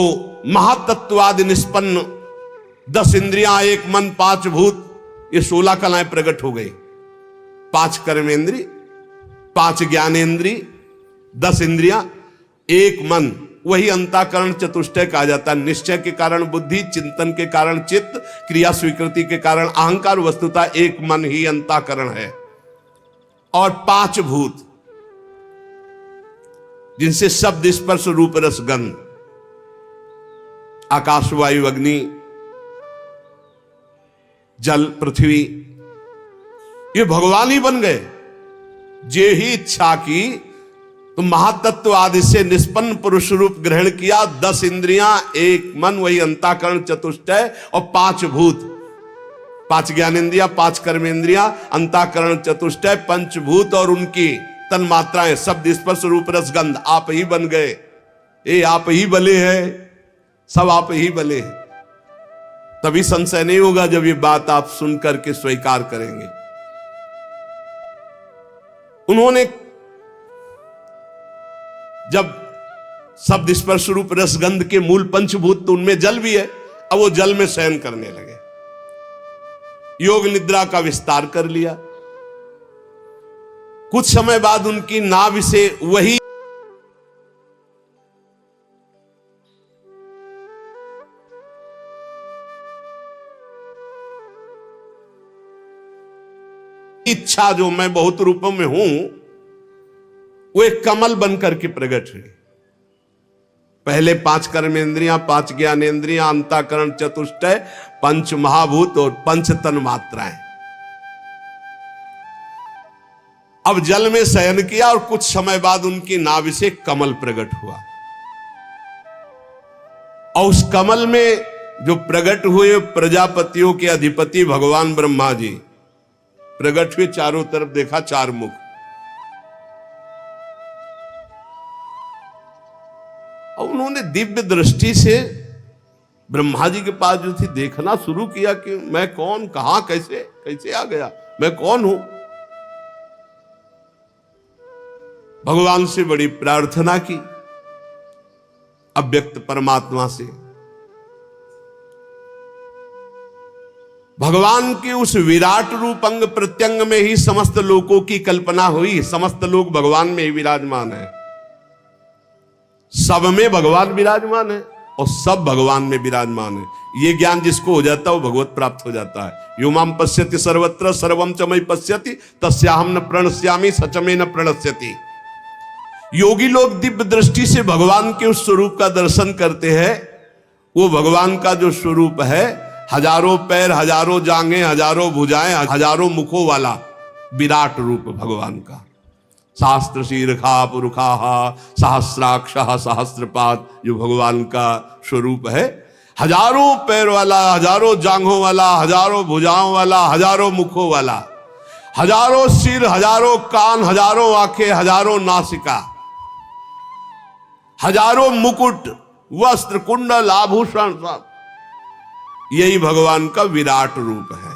महातत्वादि निष्पन्न 10 इंद्रियां, एक मन, 5 भूत, ये 16 कलाएं प्रकट हो गई। 5 कर्मेंद्री, 5 ज्ञानेंद्री, 10 इंद्रियां, एक मन, वही अंतःकरण चतुष्टय कहा जाता है। निश्चय के कारण बुद्धि, चिंतन के कारण चित्त, क्रिया स्वीकृति के कारण अहंकार, वस्तुतः एक मन ही अंतःकरण है। और 5 भूत जिनसे शब्द, स्पर्श, रूप, रस, गंध, आकाश, वायु, अग्नि, जल, पृथ्वी, ये भगवान ही बन गए। जे ही इच्छा की तो महातत्व आदि से निष्पन्न पुरुष रूप ग्रहण किया। 10 इंद्रियां, एक मन, वही अंतःकरण चतुष्टय, और 5 भूत, 5 ज्ञानेंद्रियां, 5 कर्मेंद्रियां, अंतःकरण चतुष्टय, पंचभूत और उनकी तन मात्राएं, शब्द, स्पर्श, रूप, रस, गंध, आप ही बन गए। ये आप ही बले हैं। सब आप ही भले हैं। तभी संशय नहीं होगा जब ये बात आप सुन करके स्वीकार करेंगे। उन्होंने जब शब्द स्पर्श रूप रसगंध के मूल पंचभूत तो उनमें जल भी है, अब वो जल में शयन करने लगे, योग निद्रा का विस्तार कर लिया। कुछ समय बाद उनकी नाभि से वही इच्छा जो मैं बहुत रूपों में हूं वो एक कमल बनकर के प्रकट हुई। पहले 5 कर्मेंद्रियां, 5 ज्ञानेंद्रियां, अंतःकरण, चतुष्टय, 5 महाभूत और 5 तन मात्राएं। अब जल में शयन किया और कुछ समय बाद उनकी नाभि से कमल प्रकट हुआ। और उस कमल में जो प्रकट हुए प्रजापतियों के अधिपति भगवान ब्रह्मा जी प्रकट हुए। चारों तरफ देखा 4 मुख। और उन्होंने दिव्य दृष्टि से ब्रह्मा जी के पास जो थी देखना शुरू किया कि मैं कौन, कहां, कैसे कैसे आ गया, मैं कौन हूं। भगवान से बड़ी प्रार्थना की, अव्यक्त परमात्मा से। भगवान के उस विराट रूप अंग प्रत्यंग में ही समस्त लोकों की कल्पना हुई। समस्त लोग भगवान में ही विराजमान है, सब में भगवान विराजमान है और सब भगवान में विराजमान है। ये ज्ञान जिसको हो जाता है वो भगवत प्राप्त हो जाता है। यो माम पश्यति सर्वत्र सर्वम च मयि पश्यति तस्याहं न प्रणश्यामि सच में न प्रणश्यति। योगी लोग दिव्य दृष्टि से भगवान के उस स्वरूप का दर्शन करते हैं। वो भगवान का जो स्वरूप है, हजारों पैर, हजारों जांघें, हजारों भुजाएं, हजारों मुखों वाला विराट रूप भगवान का। शास्त्र शीर्षा पुरुषाहा सहस्राक्ष सहस्रपाद, जो भगवान का स्वरूप है। हजारों पैर वाला, हजारों जांघों वाला, हजारों भुजाओं वाला, हजारों मुखों वाला, हजारों सिर, हजारों कान, हजारों आंखें, हजारों नासिका, हजारों मुकुट, वस्त्र, कुंडल, आभूषण, सब यही भगवान का विराट रूप है।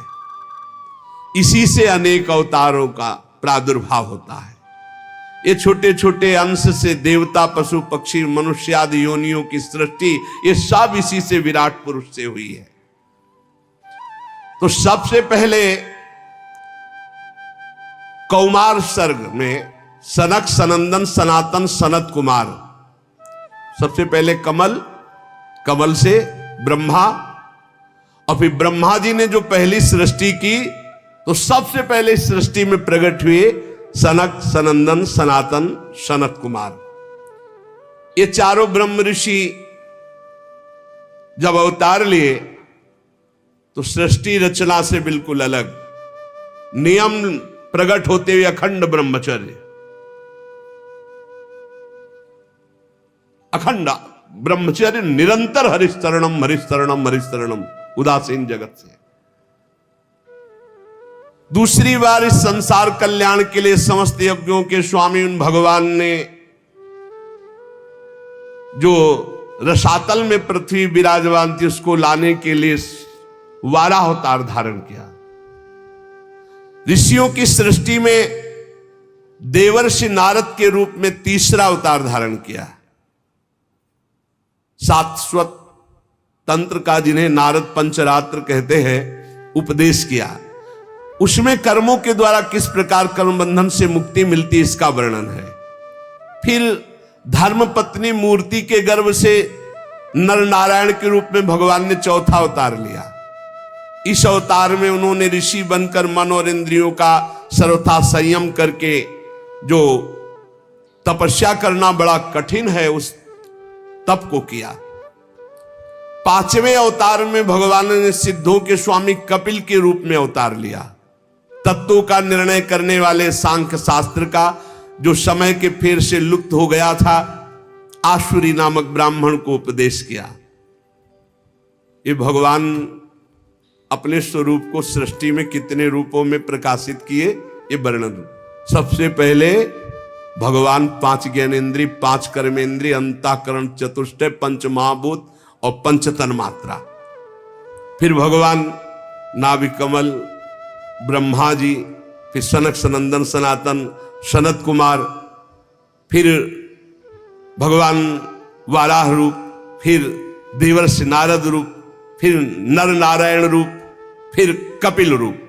इसी से अनेक अवतारों का प्रादुर्भाव होता है। ये छोटे छोटे अंश से देवता, पशु, पक्षी, मनुष्य आदि योनियों की सृष्टि, ये सब इसी से विराट पुरुष से हुई है। तो सबसे पहले कौमार सर्ग में सनक, सनंदन, सनातन, सनत कुमार, सबसे पहले कमल, कमल से ब्रह्मा, और फिर ब्रह्मा जी ने जो पहली सृष्टि की तो सबसे पहले इस सृष्टि में प्रकट हुए सनक, सनंदन, सनातन, सनत कुमार। ये चारों ब्रह्म ऋषि जब अवतार लिए तो सृष्टि रचना से बिल्कुल अलग नियम प्रकट होते हुए अखंड ब्रह्मचर्य, अखंड ब्रह्मचर्य, निरंतर हरिस्तरणम हरिस्तरणम हरिस्तरणम, उदासीन जगत से। दूसरी बार इस संसार कल्याण के लिए समस्त यज्ञों के स्वामी उन भगवान ने जो रसातल में पृथ्वी विराजमान थी उसको लाने के लिए 12 अवतार धारण किया। ऋषियों की सृष्टि में देवर्षि नारद के रूप में तीसरा अवतार धारण किया। शाश्वत तंत्र का, जिन्हें नारद पंचरात्र कहते हैं, उपदेश किया। उसमें कर्मों के द्वारा किस प्रकार कर्म बंधन से मुक्ति मिलती है इसका वर्णन है। फिर धर्म पत्नी मूर्ति के गर्भ से नर नारायण के रूप में भगवान ने चौथा अवतार लिया। इस अवतार में उन्होंने ऋषि बनकर मन और इंद्रियों का सर्वथा संयम करके, जो तपस्या करना बड़ा कठिन है, उस तप को किया। 5वें अवतार में भगवान ने सिद्धों के स्वामी कपिल के रूप में अवतार लिया। तत्वों का निर्णय करने वाले सांख्य शास्त्र का, जो समय के फेर से लुप्त हो गया था, आसुरी नामक ब्राह्मण को उपदेश किया। ये भगवान अपने स्वरूप को सृष्टि में कितने रूपों में प्रकाशित किए, ये वर्णन। सबसे पहले भगवान 5 ज्ञानेन्द्रिय, 5 कर्मेंद्रिय, अंतःकरण, चतुष्टय, 5 महाभूत और पंचतन मात्रा। फिर भगवान नाभि कमल, ब्रह्मा जी, फिर सनक सनंदन सनातन सनत कुमार, फिर भगवान वाराह रूप, फिर देवर्षि नारद रूप, फिर नर नारायण रूप, फिर कपिल रूप।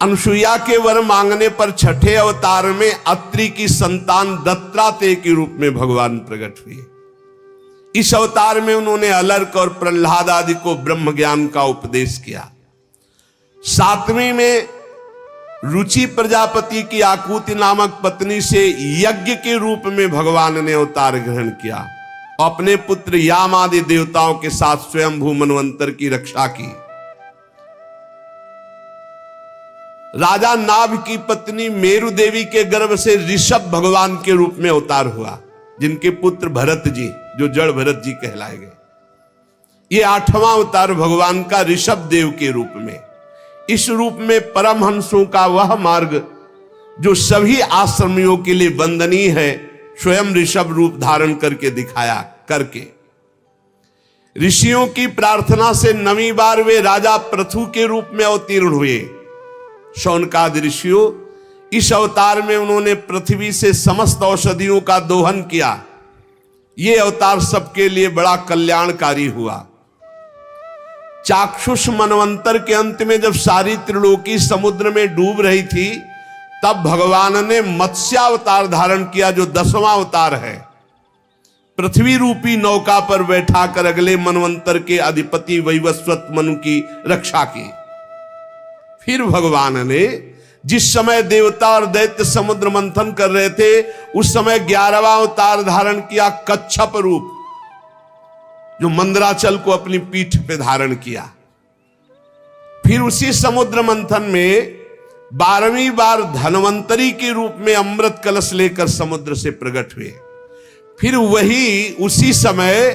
अनुसुईया के वर मांगने पर छठे अवतार में अत्रि की संतान दत्तात्रेय के रूप में भगवान प्रकट हुए। इस अवतार में उन्होंने अलर्क और प्रहलाद आदि को ब्रह्म ज्ञान का उपदेश किया। सातवीं में रुचि प्रजापति की आकुति नामक पत्नी से यज्ञ के रूप में भगवान ने अवतार ग्रहण किया। अपने पुत्र याम आदि देवताओं के साथ स्वयंभू मनवंतर की रक्षा की। राजा नाभ की पत्नी मेरु देवी के गर्भ से ऋषभ भगवान के रूप में अवतार हुआ, जिनके पुत्र भरत जी, जो जड़ भरत जी कहलाए गए। ये 8वां अवतार भगवान का ऋषभ देव के रूप में। इस रूप में परमहंसों का वह मार्ग जो सभी आश्रमियों के लिए वंदनीय है, स्वयं ऋषभ रूप धारण करके दिखाया। करके ऋषियों की प्रार्थना से 9वीं बार वे राजा पृथु के रूप में अवतीर्ण हुए। शौनकादि ऋषियों, इस अवतार में उन्होंने पृथ्वी से समस्त औषधियों का दोहन किया। ये अवतार सबके लिए बड़ा कल्याणकारी हुआ। चाक्षुष मनवंतर के अंत में जब सारी त्रिलोकी समुद्र में डूब रही थी, तब भगवान ने मत्स्यावतार धारण किया, जो 10वां अवतार है। पृथ्वी रूपी नौका पर बैठाकर अगले मनवंतर के अधिपति वैवस्वत मनु की रक्षा की। फिर भगवान ने जिस समय देवता और दैत्य समुद्र मंथन कर रहे थे, उस समय 11वां अवतार धारण किया, कच्छप रूप, जो मंदराचल को अपनी पीठ पे धारण किया। फिर उसी समुद्र मंथन में 12वीं बार धनवंतरी के रूप में अमृत कलश लेकर समुद्र से प्रकट हुए। फिर वही उसी समय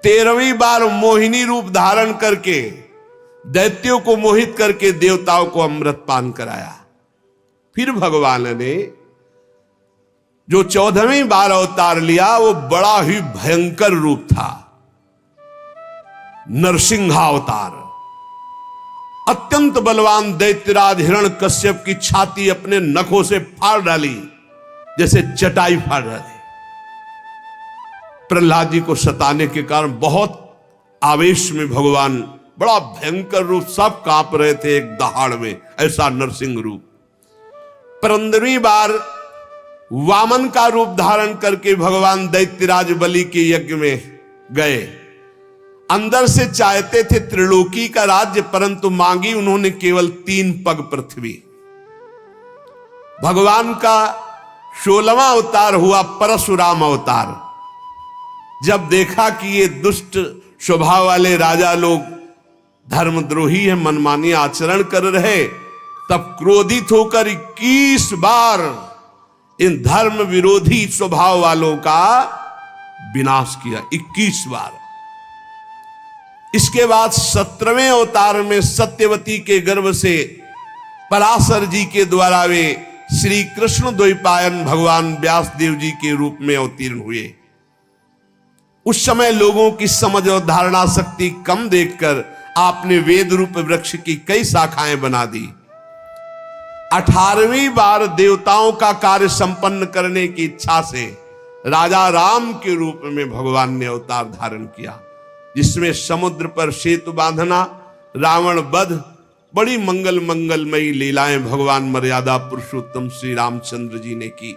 13वीं बार मोहिनी रूप धारण करके दैत्यों को मोहित करके देवताओं को अमृत पान कराया। फिर भगवान ने जो 14वीं बार अवतार लिया, वो बड़ा ही भयंकर रूप था, नरसिंहावतार। अत्यंत बलवान दैत्यराज हिरण्यकश्यप की छाती अपने नखों से फाड़ डाली, जैसे चटाई फाड़ डाली। प्रहलाद जी को सताने के कारण बहुत आवेश में भगवान बड़ा भयंकर रूप, सब कांप रहे थे एक दहाड़ में, ऐसा नरसिंह रूप। 15वीं बार वामन का रूप धारण करके भगवान दैत्यराज बलि के यज्ञ में गए। अंदर से चाहते थे त्रिलोकी का राज्य, परंतु मांगी उन्होंने केवल 3 पग पृथ्वी। भगवान का 16वां अवतार हुआ परशुराम अवतार। जब देखा कि ये दुष्ट स्वभाव वाले राजा लोग धर्मद्रोही है, मनमानी आचरण कर रहे, तब क्रोधित होकर 21 बार इन धर्म विरोधी स्वभाव वालों का विनाश किया। 21 बार। इसके बाद 17वें अवतार में सत्यवती के गर्भ से पराशर जी के द्वारा वे श्री कृष्ण द्वैपायन भगवान व्यास देव जी के रूप में अवतीर्ण हुए। उस समय लोगों की समझ और धारणा शक्ति कम देखकर आपने वेद रूप वृक्ष की कई शाखाएं बना दी। 18वीं बार देवताओं का कार्य संपन्न करने की इच्छा से राजा राम के रूप में भगवान ने अवतार धारण किया, जिसमें समुद्र पर सेतु बांधना, रावण वध, बड़ी मंगलमयी लीलाएं भगवान मर्यादा पुरुषोत्तम श्री रामचंद्र जी ने की।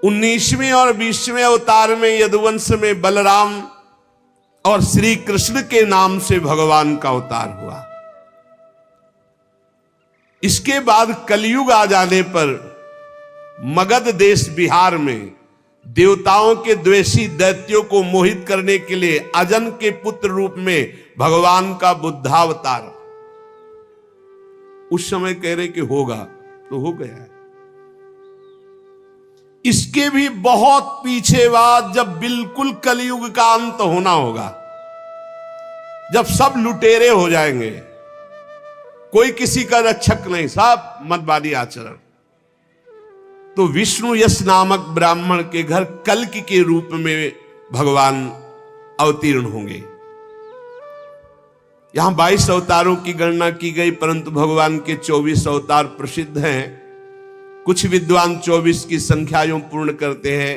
19वें और 20वें अवतार में यदुवंश में बलराम और श्री कृष्ण के नाम से भगवान का अवतार हुआ। इसके बाद कलयुग आ जाने पर मगध देश बिहार में देवताओं के द्वेषी दैत्यों को मोहित करने के लिए अजन के पुत्र रूप में भगवान का बुद्धावतार। उस समय कह रहे कि होगा तो हो गया है। इसके भी बहुत पीछे बाद, जब बिल्कुल कलयुग का अंत होना होगा, जब सब लुटेरे हो जाएंगे, कोई किसी का रक्षक नहीं, सब मतवादी आचरण, तो विष्णु यश नामक ब्राह्मण के घर कल्कि के रूप में भगवान अवतीर्ण होंगे। यहां 22 अवतारों की गणना की गई, परंतु भगवान के 24 अवतार प्रसिद्ध हैं। कुछ विद्वान 24 की संख्या यूं पूर्ण करते हैं।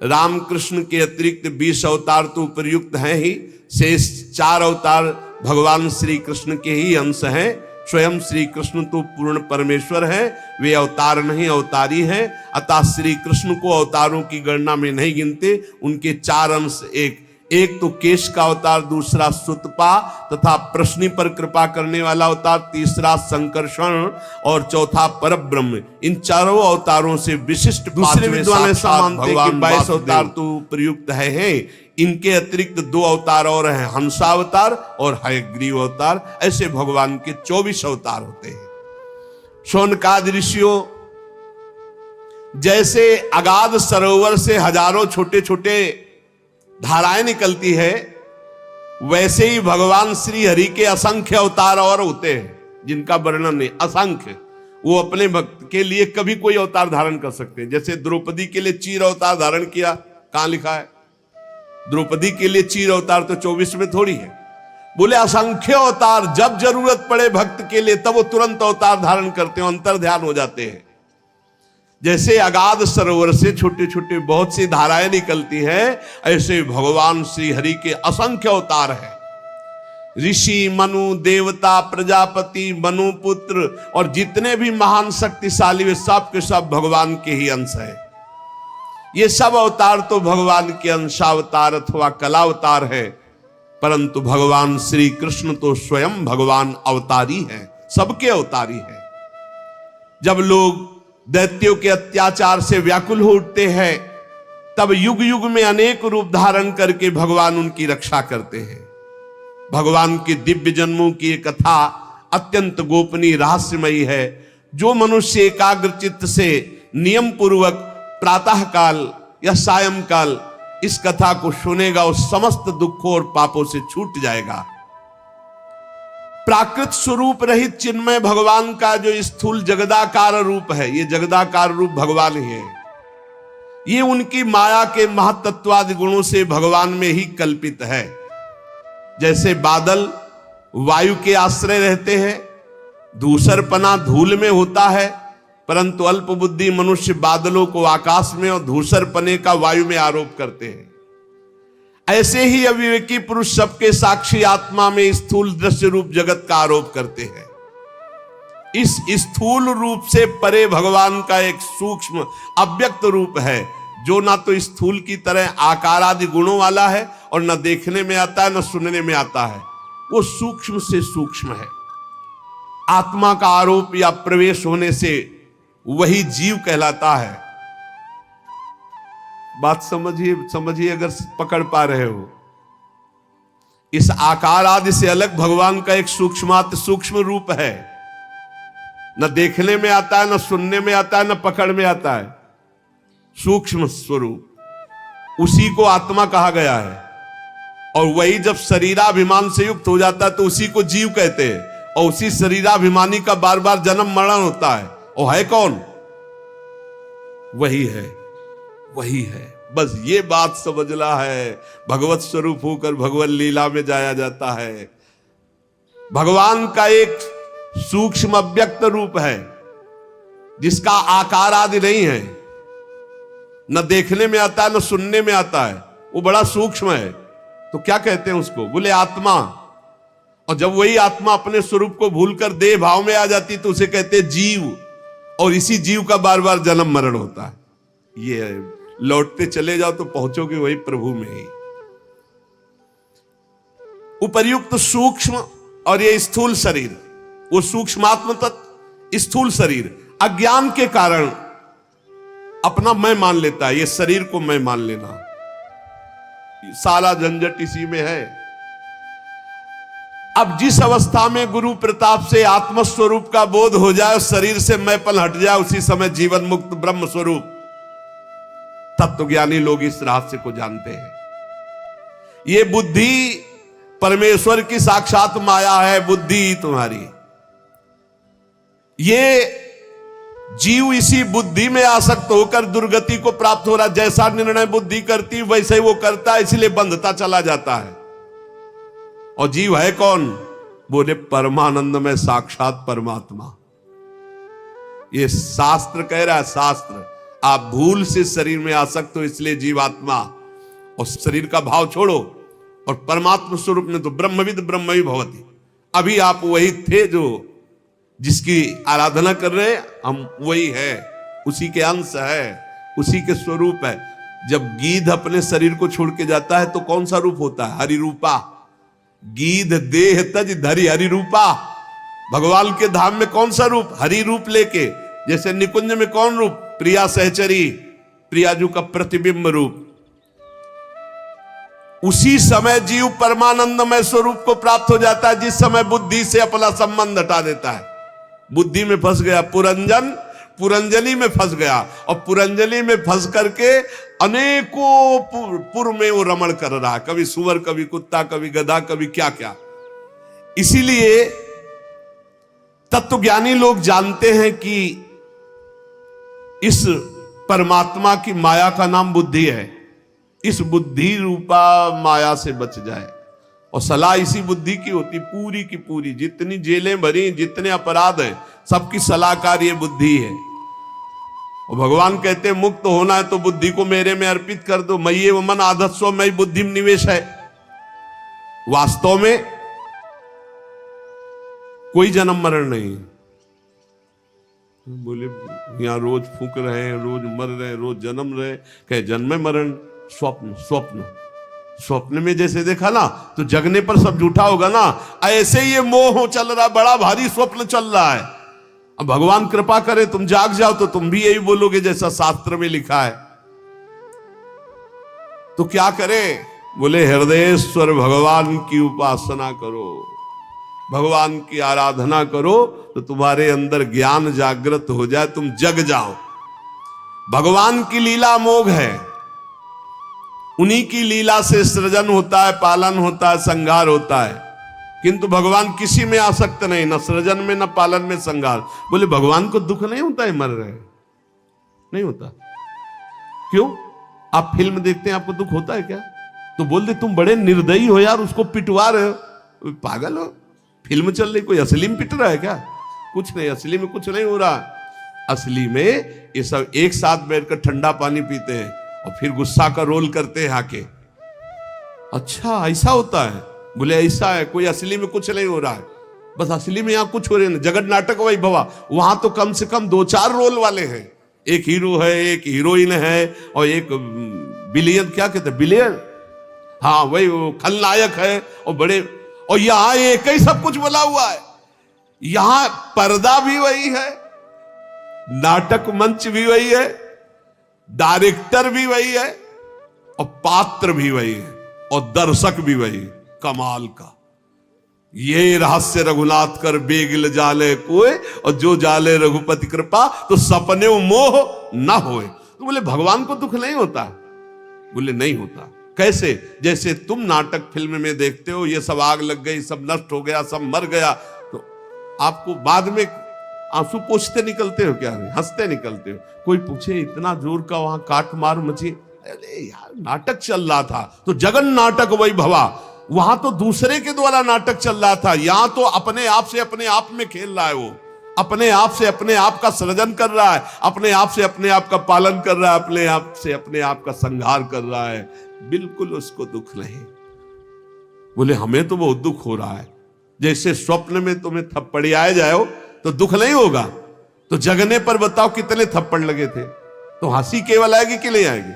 रामकृष्ण के अतिरिक्त 20 अवतार तो उपयुक्त हैं ही, शेष 4 अवतार भगवान श्री कृष्ण के ही अंश हैं। स्वयं श्री कृष्ण तो पूर्ण परमेश्वर हैं, वे अवतार नहीं अवतारी हैं। अतः श्री कृष्ण को अवतारों की गणना में नहीं गिनते। उनके 4 अंश, एक तो केश का अवतार, दूसरा सुतपा तथा प्रश्नि पर कृपा करने वाला अवतार, तीसरा संकर्षण और चौथा परब्रह्म। इन चारों अवतारों से विशिष्ट दूसरे विद्वान ऐसा मानते हैं कि 22 अवतार तो प्रयुक्त है। इनके अतिरिक्त 2 अवतार और हैं, हंसावतार और हयग्रीव अवतार। ऐसे भगवान के 24 अवतार होते हैं। शौनकादि ऋषियों, जैसे अगाध सरोवर से हजारों छोटे छोटे धाराएं निकलती है, वैसे ही भगवान श्री हरि के असंख्य अवतार और होते हैं, जिनका वर्णन नहीं, असंख्य। वो अपने भक्त के लिए कभी कोई अवतार धारण कर सकते हैं। जैसे द्रौपदी के लिए चीर अवतार धारण किया, कहां लिखा है? द्रौपदी के लिए चीर अवतार तो 24 में थोड़ी है। बोले असंख्य अवतार, जब जरूरत पड़े भक्त के लिए तब वो तुरंत अवतार धारण करते हैं, अंतर ध्यान हो जाते हैं। जैसे अगाध सरोवर से छोटे छोटे बहुत सी धाराएं निकलती हैं, ऐसे भगवान श्री हरि के असंख्य अवतार हैं। ऋषि, मनु, देवता, प्रजापति, मनु पुत्र और जितने भी महान शक्तिशाली वे सब के सब भगवान के ही अंश हैं। ये सब अवतार तो भगवान के अंशावतार अथवा कलावतार है, परंतु भगवान श्री कृष्ण तो स्वयं भगवान अवतारी हैं, सबके अवतारी हैं। जब लोग दैत्यों के अत्याचार से व्याकुल हो उठते हैं, तब युग युग में अनेक रूप धारण करके भगवान उनकी रक्षा करते हैं। भगवान के दिव्य जन्मों की एक कथा अत्यंत गोपनीय रहस्यमयी है। जो मनुष्य एकाग्र चित्त से नियम पूर्वक प्रातः काल या सायंकाल इस कथा को सुनेगा, वो समस्त दुखों और पापों से छूट जाएगा। प्राकृत स्वरूप रहित चिन्मय भगवान का जो स्थूल जगदाकार रूप है, ये जगदाकार रूप भगवान ही है। ये उनकी माया के महत्त्वादि गुणों से भगवान में ही कल्पित है। जैसे बादल वायु के आश्रय रहते हैं, धूसरपना धूल में होता है, परंतु अल्प बुद्धि मनुष्य बादलों को आकाश में और धूसरपने का वायु में आरोप करते हैं। ऐसे ही अविवेकी पुरुष सबके साक्षी आत्मा में स्थूल दृश्य रूप जगत का आरोप करते हैं। इस स्थूल रूप से परे भगवान का एक सूक्ष्म अव्यक्त रूप है, जो ना तो स्थूल की तरह आकार आदि गुणों वाला है और न देखने में आता है न सुनने में आता है। वो सूक्ष्म से सूक्ष्म है। आत्मा का आरोप या प्रवेश होने से वही जीव कहलाता है। बात समझिए अगर पकड़ पा रहे हो। इस आकार आदि से अलग भगवान का एक सूक्ष्माति सूक्ष्म रूप है, न देखने में आता है, न सुनने में आता है, न पकड़ में आता है। सूक्ष्म स्वरूप, उसी को आत्मा कहा गया है। और वही जब शरीराभिमान से युक्त हो जाता है तो उसी को जीव कहते हैं। और उसी शरीराभिमानी का बार बार जन्म मरण होता है। और है कौन? वही है, वही है। बस ये बात समझना है। भगवत स्वरूप होकर भगवत लीला में जाया जाता है। भगवान का एक सूक्ष्म अव्यक्त रूप है, जिसका आकार आदि नहीं है, न देखने में आता है न सुनने में आता है। वो बड़ा सूक्ष्म है। तो क्या कहते हैं उसको? बोले आत्मा। और जब वही आत्मा अपने स्वरूप को भूलकर देह भाव में आ जाती तो उसे कहते हैं जीव। और इसी जीव का बार बार जन्म मरण होता है। ये लौटते चले जाओ तो पहुंचोगे वही प्रभु में ही। उपर्युक्त सूक्ष्म और ये स्थूल शरीर, वो सूक्ष्मात्म तत्व स्थूल शरीर अज्ञान के कारण अपना मैं मान लेता है। ये शरीर को मैं मान लेना, सारा झंझट इसी में है। अब जिस अवस्था में गुरु प्रताप से आत्मस्वरूप का बोध हो जाए, शरीर से मैंपन हट जाए, उसी समय जीवन मुक्त ब्रह्म स्वरूप तत्वज्ञानी लोग इस रहस्य को जानते हैं। ये बुद्धि परमेश्वर की साक्षात माया है। बुद्धि तुम्हारी, ये जीव इसी बुद्धि में आसक्त होकर दुर्गति को प्राप्त हो रहा। जैसा निर्णय बुद्धि करती वैसे ही वो करता है, इसलिए बंधता चला जाता है। और जीव है कौन? बोले परमानंद में साक्षात परमात्मा। ये शास्त्र कह रहा है, शास्त्र। आप भूल से शरीर में आसक्त हो, इसलिए जीवात्मा। और शरीर का भाव छोड़ो और परमात्मा स्वरूप में तो ब्रह्मविद ब्रह्मवि भवति। अभी आप वही थे जो जिसकी आराधना कर रहे हैं, हम वही है, उसी के अंश है, उसी के स्वरूप है। जब गीध अपने शरीर को छोड़ के जाता है तो कौन सा रूप होता है? हरि रूपा। गीध देह तज धरि हरि रूपा। भगवान के धाम में कौन सा रूप? हरि रूप लेके। जैसे निकुंज में कौन रूप? प्रिया सहचरी, प्रियाजू का प्रतिबिंब रूप। उसी समय जीव परमानंदमय स्वरूप को प्राप्त हो जाता है, जिस समय बुद्धि से अपना संबंध हटा देता है। बुद्धि में फंस गया, पुरंजनी में फंस गया, और पुरंजनी में फंस करके अनेकों पुर में वो रमण कर रहा है, कभी सुअर, कभी कुत्ता, कभी गधा, कभी क्या क्या। इसीलिए तत्वज्ञानी लोग जानते हैं कि इस परमात्मा की माया का नाम बुद्धि है। इस बुद्धि रूपा माया से बच जाए। और सलाह इसी बुद्धि की होती, पूरी की पूरी। जितनी जेलें भरी, जितने अपराध हैं, सबकी सलाहकार ये बुद्धि है। और भगवान कहते हैं मुक्त होना है तो बुद्धि को मेरे में अर्पित कर दो। मय्ये मन आधत्स्व मयि बुद्धि में निवेश है। वास्तव में कोई जन्म मरण नहीं। बोले यहां रोज फूक रहे हैं, रोज मर रहे हैं, रोज जन्म रहे। कहे जन्म मरण स्वप्न, स्वप्न स्वप्न में जैसे देखा ना, तो जगने पर सब झूठा होगा ना। ऐसे ही ये मोह चल रहा, बड़ा भारी स्वप्न चल रहा है। अब भगवान कृपा करे तुम जाग जाओ तो तुम भी यही बोलोगे जैसा शास्त्र में लिखा है। तो क्या करें? बोले हृदयेश्वर भगवान की उपासना करो, भगवान की आराधना करो, तो तुम्हारे अंदर ज्ञान जागृत हो जाए, तुम जग जाओ। भगवान की लीला अमोघ है। उन्हीं की लीला से सृजन होता है, पालन होता है, संहार होता है। किंतु भगवान किसी में आसक्त नहीं, न सृजन में, न पालन में, संहार। बोले भगवान को दुख नहीं होता है मर रहे? नहीं होता। क्यों? आप फिल्म देखते हैं, आपको दुख होता है क्या? तो बोल दे तुम बड़े निर्दयी हो यार, उसको पिटवा रहे हो। पागल हो? फिल्म चल रही, कोई असली में पिट रहा है क्या? कुछ नहीं, असली में कुछ नहीं हो रहा। असली में ये सब एक साथ बैठकर ठंडा पानी पीते हैं और फिर गुस्सा का रोल करते हैं आके। अच्छा ऐसा होता है? बोले ऐसा है, कोई असली में कुछ नहीं हो रहा है, बस असली में यहां कुछ हो रहे हैं। जगत नाटक वही भवा, वहां तो कम से कम 2-4 रोल वाले हैं। एक हीरो है, एक हीरोइन है, और एक बिलियन, क्या कहते हैं, बिलियन, हाँ वही खलनायक है, और बड़े। और यहां एक ही सब कुछ बोला हुआ है। यहां पर्दा भी वही है, नाटक मंच भी वही है, डायरेक्टर भी वही है, और पात्र भी वही है, और दर्शक भी वही। कमाल का ये रहस्य रघुनाथ कर बेगिल जाले कोई, और जो जाले रघुपति कृपा तो सपने मोह ना होए। तो बोले भगवान को दुख नहीं होता? बोले नहीं होता। कैसे? जैसे तुम नाटक फिल्म में देखते हो, ये सब आग लग गई, सब नष्ट हो गया, सब मर गया, तो आपको बाद में आंसू पोंछते निकलते हो क्या? हंसते निकलते हो। कोई पूछे इतना जोर का वहां काट मार मची, अरे यार नाटक चल रहा था। तो जगन नाटक वही भवा, वहां तो दूसरे के द्वारा नाटक चल रहा था, यहां तो अपने आप से अपने आप में खेल रहा है। वो अपने आप से अपने आप का सृजन कर रहा है, अपने आप से अपने आप का पालन कर रहा है, अपने आप से अपने आप का संहार कर रहा है। बिल्कुल उसको दुख नहीं। बोले हमें तो बहुत दुख हो रहा है। जैसे स्वप्न में तुम्हें थप्पड़ियाए जाओ तो दुख नहीं होगा, तो जगने पर बताओ कितने थप्पड़ लगे थे, तो हंसी केवल आएगी कि नहीं आएगी?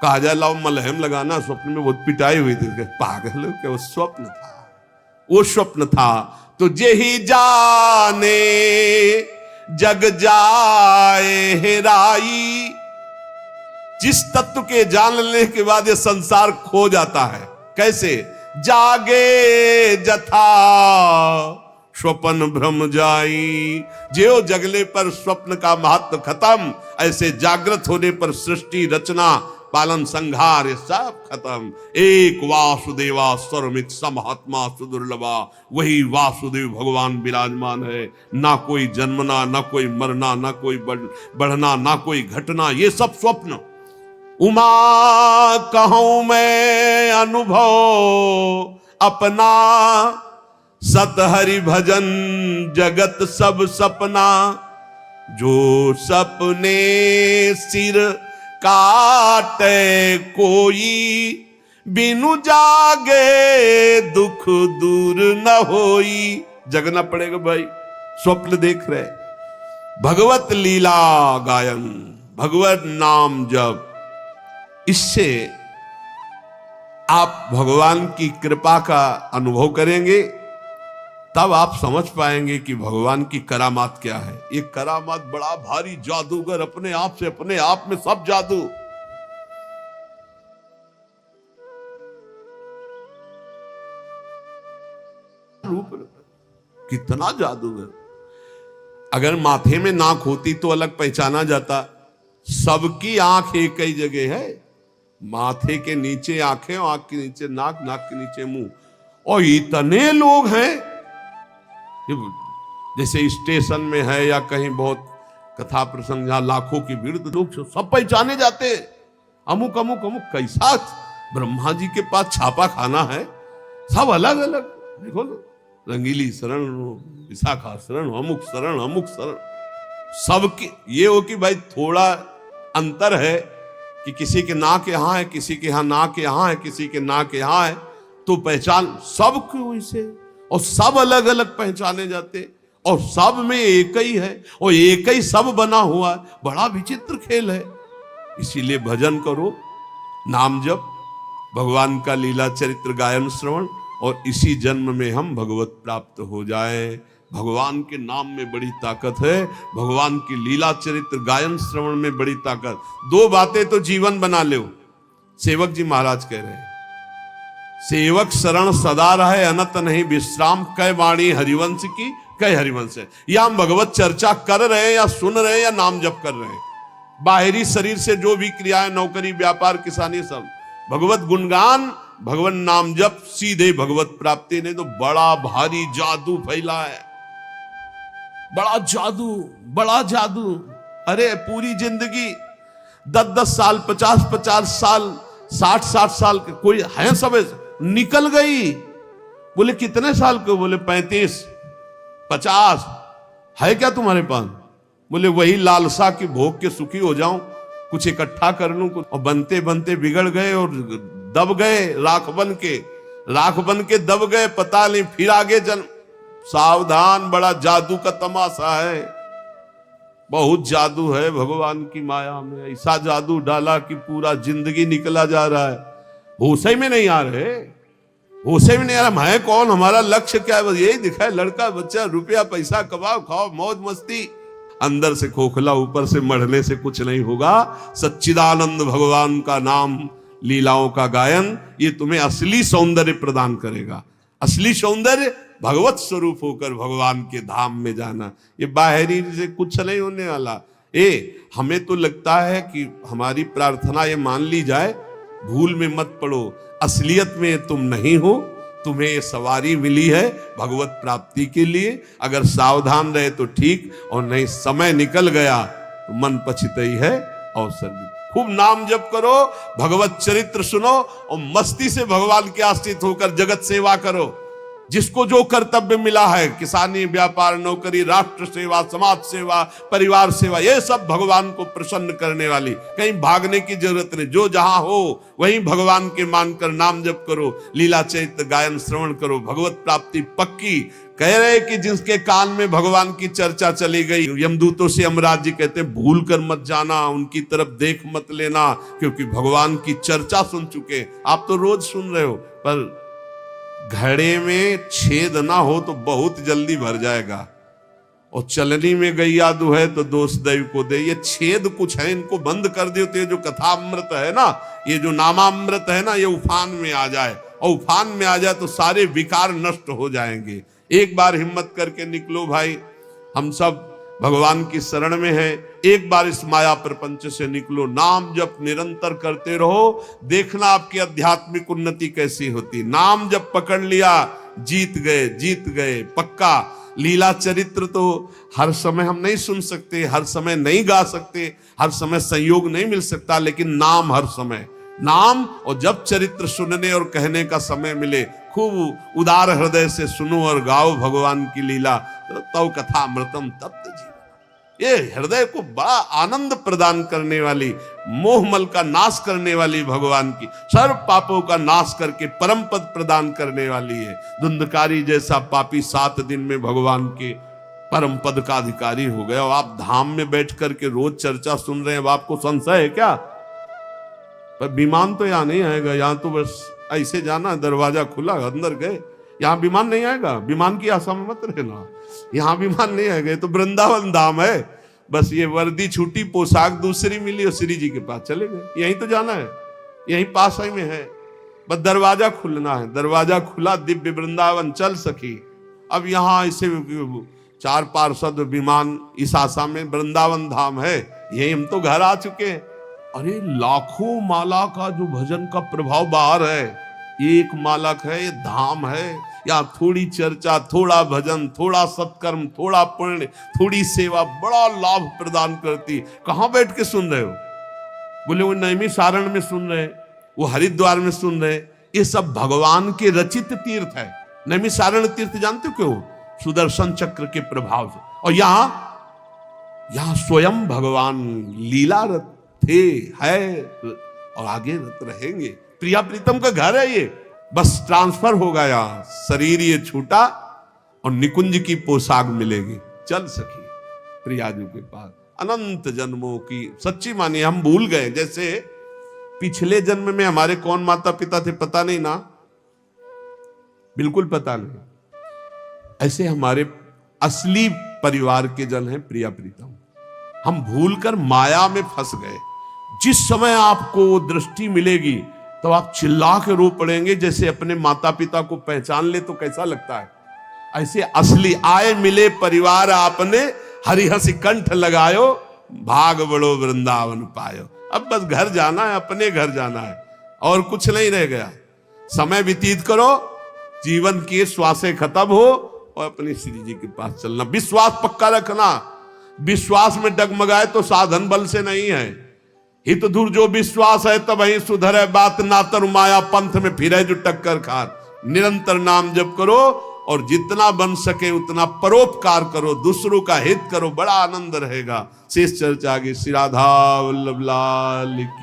कहा जाए लाओ मलहम लगाना, स्वप्न में बहुत पिटाई हुई थी। पागल हो क्या? वो स्वप्न था, वो स्वप्न था। तो जेहि जाने जग जाए हेराई। जिस तत्व के जान लेने के बाद ये संसार खो जाता है। कैसे? जागे जथा स्वप्न भ्रम जाई। जो जगले पर स्वप्न का महत्व खत्म, ऐसे जागृत होने पर सृष्टि रचना पालन संहार ये सब खत्म। एक वासुदेवा सर्वमित समहात्मा सुदुर्लभा, वही वासुदेव भगवान विराजमान है। ना कोई जन्मना, ना कोई मरना, ना कोई बढ़ना, ना कोई घटना, ये सब स्वप्न। उमा कहूं मैं अनुभव अपना, सत हरि भजन जगत सब सपना। जो सपने सिर काटे कोई, बिनु जागे दुख दूर न होई। जगना पड़ेगा भाई, स्वप्न देख रहे, भगवत लीला गायन, भगवत नाम जप, इससे आप भगवान की कृपा का अनुभव करेंगे। तब आप समझ पाएंगे कि भगवान की करामात क्या है। ये करामात बड़ा भारी जादूगर, अपने आप से, अपने आप में सब जादू। रूप कितना जादूगर। अगर माथे में नाक होती तो अलग पहचाना जाता। सबकी आंख एक ही जगह है, माथे के नीचे आंखें, आंख के नीचे नाक, नाक के नीचे मुंह। और इतने लोग हैं, जैसे स्टेशन में है या कहीं बहुत कथा प्रसंग जहां लाखों की भीड़, तो लोग सब पहचाने जाते। अमुक अमुक अमुक, कैसा ब्रह्मा जी के पास छापा खाना है, सब अलग अलग। देखो रंगीली शरण, विशाखा शरण, अमुक शरण, अमुक शरण, सबकी। ये हो कि भाई थोड़ा अंतर है कि किसी के नाक यहां है, किसी के यहां नाक यहां है, किसी के नाक यहां है, तो पहचान सबको वैसे, और सब अलग अलग पहचाने जाते, और सब में एक ही है, और एक ही सब बना हुआ है। बड़ा विचित्र खेल है। इसीलिए भजन करो, नाम जप, भगवान का लीला चरित्र गायन श्रवण, और इसी जन्म में हम भगवत प्राप्त हो जाएं। भगवान के नाम में बड़ी ताकत है, भगवान की लीला चरित्र गायन श्रवण में बड़ी ताकत। दो बातें तो जीवन बना लो। सेवक जी महाराज कह रहे हैं, सेवक शरण सदा रहे, अनत नहीं विश्राम, कै वाणी हरिवंश की, कै हरिवंश है। या हम भगवत चर्चा कर रहे हैं, या सुन रहे हैं, या नाम जप कर रहे हैं। बाहरी शरीर से जो भी क्रियाएं, नौकरी, व्यापार, किसानी, सब भगवत गुणगान, भगवान नाम जप, सीधे भगवत प्राप्ति। ने तो बड़ा भारी जादू फैला है, बड़ा जादू, बड़ा जादू। अरे पूरी जिंदगी 10-10 साल, 50-50 साल, 60-60 साल के कोई है, सब निकल गई। बोले कितने साल के? बोले 35-50 है क्या तुम्हारे पास? बोले वही लालसा की भोग के सुखी हो जाऊं, कुछ इकट्ठा कर लूं। और बनते बनते बिगड़ गए और दब गए, राख बन के दब गए। पता नहीं फिर आगे जन्म। सावधान, बड़ा जादू का तमाशा है, बहुत जादू है भगवान की माया में। ऐसा जादू डाला कि पूरा जिंदगी निकला जा रहा है, होशे में नहीं आ रहे, होशे में नहीं आ रहा। मैं कौन, हमारा लक्ष्य क्या है? बस यही दिखा है, लड़का बच्चा, रुपया पैसा कमाओ, खाओ, मौज मस्ती। अंदर से खोखला, ऊपर से मढ़ने से कुछ नहीं होगा। सच्चिदानंद भगवान का नाम, लीलाओं का गायन, ये तुम्हें असली सौंदर्य प्रदान करेगा। असली सौंदर्य भगवत स्वरूप होकर भगवान के धाम में जाना। ये बाहरी से कुछ नहीं होने वाला। हमें तो लगता है कि हमारी प्रार्थना ये मान ली जाए, भूल में मत पड़ो, असलियत में तुम नहीं हो। तुम्हें ये सवारी मिली है भगवत प्राप्ति के लिए। अगर सावधान रहे तो ठीक, और नहीं समय निकल गया तो मन पछताई है अवसर भी। खूब नाम जप करो, भगवत चरित्र सुनो, और मस्ती से भगवान के आश्रित होकर जगत सेवा करो। जिसको जो कर्तव्य मिला है, किसानी, व्यापार, नौकरी, राष्ट्र सेवा, समाज सेवा, परिवार सेवा, ये सब भगवान को प्रसन्न करने वाली। कहीं भागने की जरूरत नहीं, जो जहां हो वहीं भगवान के मानकर नाम जप करो, लीला चरित्र गायन श्रवण करो, भगवत प्राप्ति पक्की। कह रहे कि जिसके कान में भगवान की चर्चा चली गई, यमदूतों से यमराज जी कहते हैं भूल कर मत जाना, उनकी तरफ देख मत लेना, क्योंकि भगवान की चर्चा सुन चुके। आप तो रोज सुन रहे हो, पर घड़े में छेद ना हो तो बहुत जल्दी भर जाएगा। और चलनी में गैया दू है तो दोष दैव को दे। ये छेद कुछ है, इनको बंद कर दियो तो ये जो कथामृत है ना, ये जो नामामृत है ना, ये उफान में आ जाए। और उफान में आ जाए तो सारे विकार नष्ट हो जाएंगे। एक बार हिम्मत करके निकलो भाई। हम सब भगवान की शरण में है, एक बार इस माया प्रपंच से निकलो, नाम जप निरंतर करते रहो, देखना आपकी आध्यात्मिक उन्नति कैसी होती। नाम जप पकड़ लिया, जीत गए पक्का। लीला चरित्र तो हर समय हम नहीं सुन सकते, हर समय नहीं गा सकते, हर समय संयोग नहीं मिल सकता, लेकिन नाम हर समय, नाम। और जब चरित्र सुनने और कहने का समय मिले, खूब उदार हृदय से सुनो और गाओ भगवान की लीला। तव कथा अमृतम तप्त जीवन, ये हृदय को बड़ा आनंद प्रदान करने वाली, मोहमल का नाश करने वाली, भगवान की सर्व पापों का नाश करके परम पद प्रदान करने वाली है। धुंधकारी जैसा पापी 7 दिन में भगवान के परम पद का अधिकारी हो गया। और आप धाम में बैठ करके रोज चर्चा सुन रहे हैं, अब आपको संशय है क्या? पर विमान तो यहाँ नहीं आएगा, यहाँ तो बस ऐसे जाना, दरवाजा खुला, अंदर गए। यहाँ विमान नहीं आएगा, विमान की आशा में मत रहना, यहाँ विमान नहीं आएगा। तो वृंदावन धाम है, बस ये वर्दी छूटी, पोशाक दूसरी मिली और श्री जी के पास चले गए। यहीं तो जाना है, यहीं पास ही में है, बस दरवाजा खुलना है। दरवाजा खुला, दिव्य वृंदावन चल सकी। अब यहाँ ऐसे 4 पार्षद विमान इस आशा में, वृंदावन धाम है, यही हम तो घर आ चुके हैं। अरे लाखों माला का जो भजन का प्रभाव बाहर है, एक मालक है, ये धाम है। या थोड़ी चर्चा, थोड़ा भजन, थोड़ा सत्कर्म, थोड़ा पुण्य, थोड़ी सेवा बड़ा लाभ प्रदान करती। कहां बैठ के सुन रहे हो? बोले वो नैमिषारण्य में सुन रहे, वो हरिद्वार में सुन रहे। ये सब भगवान के रचित तीर्थ है। नैमिषारण्य तीर्थ जानते हो क्यों? सुदर्शन चक्र के प्रभाव से। और यहां स्वयं भगवान लीलारत थे, है और आगे रत रहेंगे। प्रिया प्रीतम का घर है ये, बस ट्रांसफर हो गया, शरीर ये छूटा और निकुंज की पोशाक मिलेगी। चल सकी प्रियाजू के पास। अनंत जन्मों की सच्ची मानिए, हम भूल गए। जैसे पिछले जन्म में हमारे कौन माता पिता थे पता नहीं ना, बिल्कुल पता नहीं। ऐसे हमारे असली परिवार के जन हैं प्रिया प्रीतम। हम भूलकर माया में फंस गए। जिस समय आपको दृष्टि मिलेगी तो आप चिल्ला के रो पड़ेंगे, जैसे अपने माता पिता को पहचान ले तो कैसा लगता है। ऐसे असली आए मिले परिवार आपने, हरिहसि कंठ लगायो, भाग बड़ो वृंदावन पायो। अब बस घर जाना है, अपने घर जाना है, और कुछ नहीं रह गया। समय व्यतीत करो, जीवन की श्वासें खत्म हो और अपनी श्री जी के पास चलना। विश्वास पक्का रखना, विश्वास में डगमगाए तो साधन बल से नहीं है। हित दूर जो विश्वास है तब ही सुधर है बात, ना तर माया पंथ में फिरे जो टक्कर खार। निरंतर नाम जप करो और जितना बन सके उतना परोपकार करो, दूसरों का हित करो, बड़ा आनंद रहेगा। शेष चर्चा आगे। श्री राधा वल्लभ लाल की।